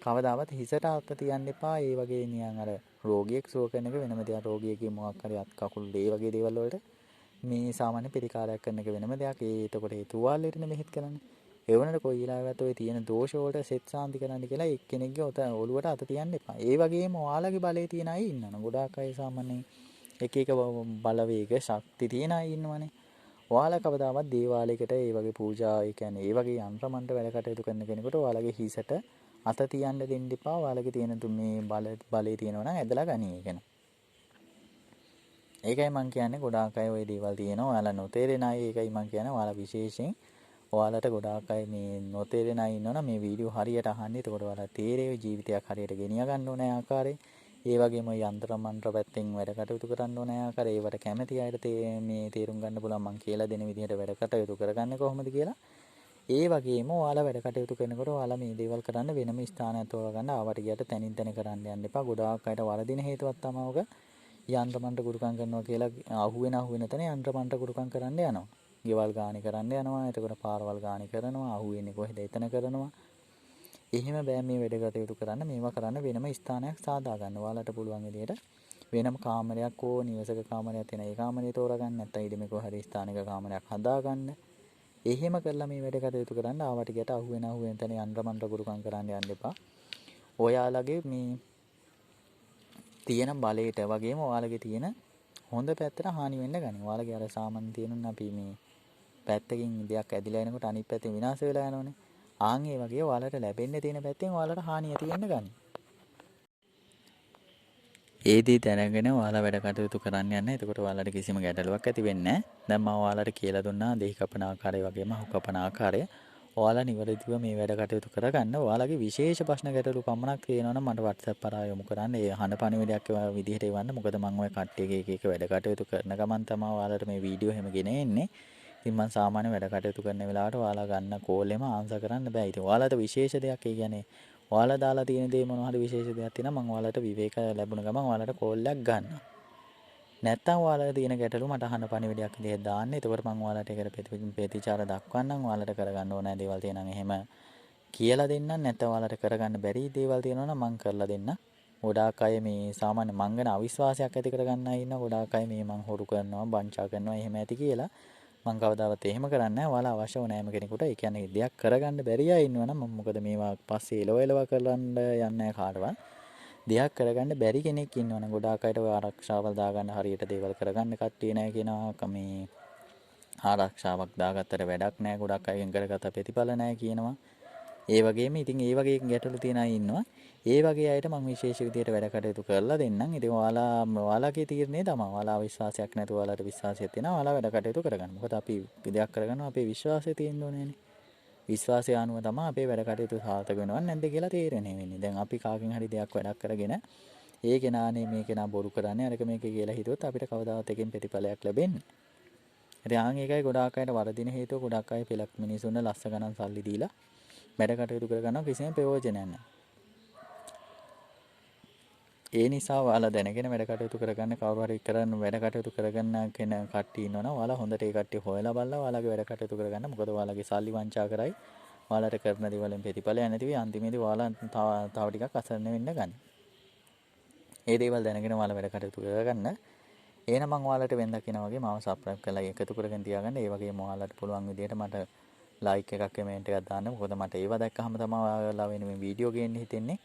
Speaker 1: කවදාවත් හිසට අත තියන්න එපා. ඒ වගේ නිකන් අර රෝගියෙක් සුව කරන එක වෙනම දෙයක්. රෝගියෙක්ගේ මොකක් හරි අත් කකුල් ඒ වගේ දේවල් වලට මේ සාමාන්‍ය ප්‍රතිකාරයක් කරන එක වෙනම දෙයක්. එතකොට ඒ තුවාලෙටනේ මෙහෙත් කරන්නේ. ඒ වුණාට කොයි වෙලාවෙවත් ඔය තියෙන දෝෂ වලට සෙත් සාන්ති කරන්න කියලා එක්කෙනෙක්ගේ ඔළුවට අත තියන්න එපා. ඒ වගේම ඔයාලගේ බලයේ තියෙන අය ඉන්නවනේ. ගොඩාක් අය සාමාන්‍යයෙන් එක එක බලවේග ශක්ති තියෙන අය ඉන්නවනේ. ඔයාලා කවදාවත් දේවාලයකට ඒ වගේ පූජා ඒ කියන්නේ ඒ වගේ යන්ත්‍රමන්ට වැඩ කටයුතු කරන කෙනෙකුට ඔයාලගේ හිසට අත තියන්න දෙන්න එපා. ඔයාලගේ තියෙන මේ බලයේ තියෙනවා නම් ඇදලා ගනී ඒක. ඒකයි මම කියන්නේ ගොඩාක් අය ওই දේවල් තියෙනවා. ඔයාලා නොතේරෙන අය ඒකයි මම කියන්නේ ඔයාලා විශේෂයෙන් ඔයාලට ගොඩාක් අය මේ නොතේරෙන අය ඉන්නවනම් මේ වීඩියෝ හරියට අහන්න. එතකොට ඔයාලා තේරෙයි ජීවිතයක් හරියට ගෙනිය ගන්න ඕන ආකාරය. ඒ වගේම යන්ත්‍ර මන්ත්‍ර පැත්තෙන් වැඩ කටයුතු කරන්න ඕන ආකාරය. ඒවට කැමැති අයට මේ තේරුම් ගන්න පුළුවන් මම කියලා දෙන විදිහට වැඩ කටයුතු කරගන්නේ කොහොමද කියලා. ඒ වගේම ඔයාලා වැඩ කටයුතු කරනකොට ඔයාලා මේ දේවල් කරන්න වෙනම ස්ථානයක් තෝරගන්න ආවට ගියට තනින් තන කරන්න යන්න එපා. ගොඩාක් අයට වරදින හේතුවක් තමයි ඔක. යන්ත්‍රමන්ට ගුරුකම් කරනවා කියලා අහුවෙන තැන යන්ත්‍රමන්ට ගුරුකම් කරන්න යනවා. ගෙවල් ගාණි කරන්න යනවා. එතකොට පාරවල් ගාණි කරනවා. අහුවෙන්නේ කොහෙද එතන කරනවා. එහෙම බෑ මේ වැඩ කටයුතු කරන්න. මේවා කරන්න වෙනම ස්ථානයක් සාදා ගන්න. ඔයාලට පුළුවන් විදියට වෙනම කාමරයක් හෝ නිවසක කාමරයක් තියෙන ඒ කාමරේ තෝරගන්න. නැත්නම් ඊඩමක හරි ස්ථානික කාමරයක් හදා ගන්න. එහෙම කරලා මේ වැඩ කටයුතු කරන්න ආවට ගියට අහුවෙන තැන යන්ත්‍රමන්ට ගුරුකම් කරන්න යන්න එපා. ඔයාලගේ මේ තියෙන බලයට වගේම ඔයාලගේ තියෙන හොඳ පැත්තට හානි වෙන්න ගනි. ඔයාලගේ අර සාමාන්‍ය තියෙනුන අපි මේ පැත්තකින් දෙයක් ඇදිලා එනකොට අනිත් පැත්තේ විනාශ වෙලා යනවනේ. ආන් ඒ වගේ ඔයාලට ලැබෙන්න තියෙන පැත්තෙන් ඔයාලට හානිය ඇති වෙන්න ගනි. ඒ දේ දැනගෙන ඔයාලා වැඩ කටයුතු කරන්න යන්න. එතකොට ඔයාලට කිසිම ගැටලුවක් ඇති වෙන්නේ නැහැ. දැන් මම ඔයාලට කියලා දුන්නා දෙහි කපන ආකාරය වගේම අහු කපන ආකාරය. ඔයාලා නිවැරදිව මේ වැඩ කටයුතු කරගන්න. ඔයාලගේ විශේෂ ප්‍රශ්න ගැටලු පමණක් තියෙනවා නම් මට WhatsApp කරා යොමු කරන්න. ඒ අහන පණිවිඩයක් විදිහට එවන්න. මොකද මම ඔය කට්ටියගේ එක වැඩ කටයුතු කරන ගමන් තමයි ඔයාලට මේ වීඩියෝ හැම ගෙන එන්නේ. ඉතින් මම සාමාන්‍ය වැඩ කටයුතු කරන වෙලාවට ඔයාලා ගන්න කෝල් එම ආන්සර් කරන්න බෑ. ඉතින් ඔයාලට විශේෂ දෙයක් ඒ කියන්නේ ඔයාලා දාලා තියෙන දේ මොනවා හරි විශේෂ දෙයක් තියෙනවා මම ඔයාලට විවේක ලැබුණ ගමන් ඔයාලට කෝල් එකක් ගන්නවා. නැත්තම් ඔයාලට තියෙන ගැටලු මට අහන්න පණිවිඩයක් විදිහට දාන්න. එතකොට මම ඔයාලට ඒකට ප්‍රතිචාර දක්වන්නම්. ඔයාලට කරගන්න ඕනෑ දේවල් තියෙනවා එහෙම කියලා දෙන්නම්. නැත්නම් ඔයාලට කරගන්න බැරි දේවල් තියෙනවා නම් මම කරලා දෙන්නම්. ගොඩාක් අය මේ සාමාන්‍ය මං ගැන අවිශ්වාසයක් ඇති කරගන්න අය ඉන්නවා. ගොඩාක් අය මේ මං හොරු කරනවා, බංචා කරනවා එහෙම ඇති කියලා. මං කවදාවත් එහෙම කරන්නේ නැහැ. ඔයාලා අවශ්‍ය ඕනෑම කෙනෙකුට ඒ කියන්නේ දෙයක් කරගන්න බැරි අය ඉන්නවනම් මම මොකද මේවා පස්සේ එලව කරන්න යන්නේ නැහැ කාටවත්. දෙයක් කරගන්න බැරි කෙනෙක් ඉන්නවනම් ගොඩාක් අයට ඔය ආරක්ෂාවල් දාගන්න හරියට දේවල් කරගන්න කට්ටිය නැහැ කියනවා. මේ ආරක්ෂාවක් දාගත්තට වැඩක් නැහැ. ගොඩක් අයගෙන් කරගත්ත ප්‍රතිඵල නැහැ කියනවා. ඒ වගේම ඉතින් ඒ වගේ ගැටලු තියෙන අය ඉන්නවා. ඒ වගේ අයට මම විශේෂ විදියට වැඩ කටයුතු කරලා දෙන්නම්. ඉතින් ඔයාලගේ තීරණය තමයි. ඔයාලා විශ්වාසයක් නැතුව ඔයාලට විශ්වාසයක් තියෙනවා. ඔයාලා වැඩ කටයුතු කරගන්න. මොකද අපි දෙයක් කරගන්නවා අපේ විශ්වාසය තියෙන්න ඕනේනේ. විශ්වාසය අනුව තමයි අපේ වැඩ කටයුතු සාර්ථක වෙනවද නැද්ද කියලා තීරණය වෙන්නේ. දැන් අපි කාගෙන් හරි දෙයක් වැඩක් කරගෙන ඒ කෙනානේ මේ කෙනා බොරු කරන්නේ අරක මේක කියලා හිතුවොත් අපිට කවදාවත් එකකින් ප්‍රතිඵලයක් ලැබෙන්නේ නැහැ. ඉතින් ආන් ඒකයි ගොඩාක් අයට වරදින හේතුව ගොඩාක් අය පෙලක් මිනිසුන්ට ලස්ස ගණන් සල්ලි දීලා වැඩ කටයුතු කරගන්නවා කිසිම ප්‍රයෝජනයක් නැහැ. ඒ නිසා ඔයාලා දැනගෙන වැඩ කටයුතු කරගන්න කවුරු හරි කරන්න වැඩ කටයුතු කරගන්න කෙන කට්ටිය ඉන්නවනම් ඔයාලා හොඳට ඒ කට්ටිය හොයලා බලලා ඔයාලගේ වැඩ කටයුතු කරගන්න. මොකද ඔයාලගේ සල්ලි වංචා කරයි ඔයාලට කරන දේවලින් ප්‍රතිඵලයක් නැති වෙයි. අන්තිමේදී ඔයාලා තව ටිකක් අසරණ වෙන්න ගන්න. ඒ දේවල් දැනගෙන ඔයාලා වැඩ කටයුතු කරගන්න. එහෙනම් මම ඔයාලට වෙනදා කියන වගේ මාව සබ්ස්ක්‍රයිබ් කරලා එකතු කරගෙන තියාගන්න. ඒ වගේම ඔයාලට පුළුවන් විදියට මට ලයික් එකක් කමෙන්ට් එකක් දාන්න. මොකද මට ඒව දැක්කහම තමයි ඔයාලා වෙන මේ වීඩියෝ ගේන්න හිතෙන්නේ.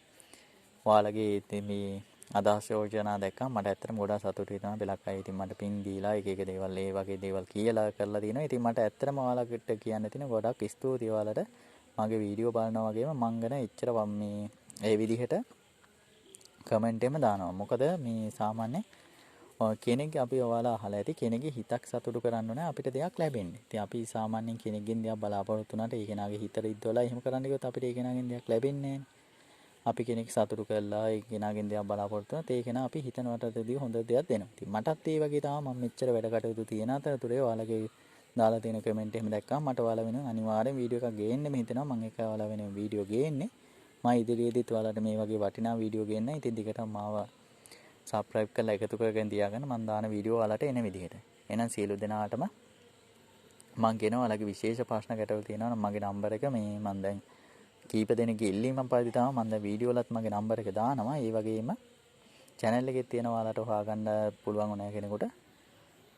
Speaker 1: ඔයාලගේ මේ අදහස් යෝජනා දැක්කම මට ඇත්තටම ගොඩාක් සතුටුයි තමයි. බෙලක් අය ඉතින් මට පින් දීලා එක එක දේවල් ඒ වගේ දේවල් කියලා කරලා දිනවා. ඉතින් මට ඇත්තටම ඔයාලකට කියන්න තියෙන ගොඩාක් ස්තුතියි ඔයාලට. මගේ වීඩියෝ බලනවා වගේම මං ගැන එච්චර මේ ඒ විදිහට කමෙන්ට් එකම දානවා. මොකද මේ සාමාන්‍ය කෙනෙක් අපි ඔයාලා අහලා ඇති කෙනෙක්ගේ හිතක් සතුටු කරන්න ඕනේ අපිට දෙයක් ලැබෙන්නේ. ඉතින් අපි සාමාන්‍යයෙන් කෙනෙක්ගෙන් දෙයක් බලාපොරොත්තු වුණාට ඒ කෙනාගේ හිතට ඉද්දවලා එහෙම කරන්න ගියොත් අපිට ඒ කෙනාගෙන් දෙයක් ලැබෙන්නේ නැහැ. අපි කෙනෙක් සතුටු කරලා ඒ කෙනාගෙන් දෙයක් බලාපොරොත්තු වුණාත් ඒ කෙනා අපි හිතනවටදී හොඳ දෙයක් දෙනවා. ඉතින් මටත් ඒ වගේ තමයි මම මෙච්චර වැඩ කටයුතු තියෙන අතරතුරේ ඔයාලගේ දාලා තියෙන කමෙන්ට් එහෙම දැක්කම මට ඔයාලා වෙන අනිවාර්යෙන් වීඩියෝ එකක් ගේන්නෙම හිතෙනවා. මම ඒක ඔයාලා වෙන වීඩියෝ ගේන්නේ. මම ඉදිරියේදීත් ඔයාලට මේ වගේ වටිනා වීඩියෝ ගේන්න. ඉතින් දිගටම මාව සබ්ස්ක්‍රයිබ් කරලා එකතු කරගෙන තියාගන්න මම දාන වීඩියෝ ඔයාලට එන විදිහට. එහෙනම් සියලු දෙනාටම මම කියන ඔයාලගේ විශේෂ ප්‍රශ්න ගැටලු තියෙනවා නම් මගේ නම්බර එක මේ මම දැන් කීප දෙනෙක්ගේ ඉල්ලීමක් පරිදි තමයි මම දැන් වීඩියෝ වලත් මගේ නම්බර එක දානවා. ඒ වගේම channel එකේ තියෙන ඔයාලට හොයාගන්න පුළුවන් ඕනෑ කෙනෙකුට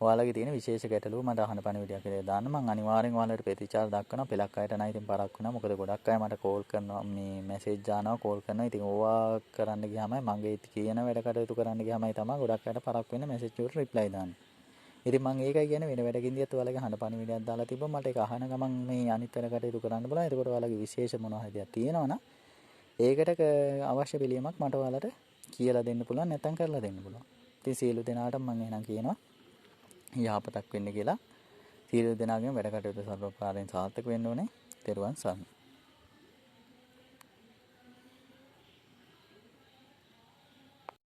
Speaker 1: ඔයාලගේ තියෙන විශේෂ ගැටලුව මට අහන පණිවිඩයක් කියලා දාන්න. මම අනිවාර්යෙන් ඔයාලට ප්‍රතිචාර දක්වනවා. පෙලක් අයට නම් ඉතින් පරක් වෙනවා. මොකද ගොඩක් අය මට කෝල් කරනවා මේ මැසේජ් දානවා කෝල් කරනවා. ඉතින් ඕවා කරන්න ගියාම මගේ කියන වැඩ කටයුතු කරන්න ගියාමයි තමයි ගොඩක් අයට පරක් වෙන්නේ මැසේජ් වලට රිප්ලයි දාන්නේ. ඉතින් මම ඒකයි කියන්නේ වෙන වැඩකින් දියත් ඔයාලගේ අහන පණිවිඩයක් දාලා තිබ්බම මට ඒක අහන ගමන් මේ අනිත් වැඩ කටයුතු කරන්න බලන්න. ඒකට ඔයාලගේ විශේෂ මොනවා හරි දෙයක් තියෙනවනම් ඒකට අවශ්‍ය පිළියමක් මට ඔයාලට කියලා දෙන්න පුළුවන් නැත්නම් කරලා දෙන්න පුළුවන්. ඉතින් සියලු දෙනාටම මම එහෙනම් කියනවා යහපතක් වෙන්න කියලා. සියලු දෙනාගේම වැඩ කටයුතු සර්වපාරයෙන් සාර්ථක වෙන්න ඕනේ. ත්වන් සරණයි.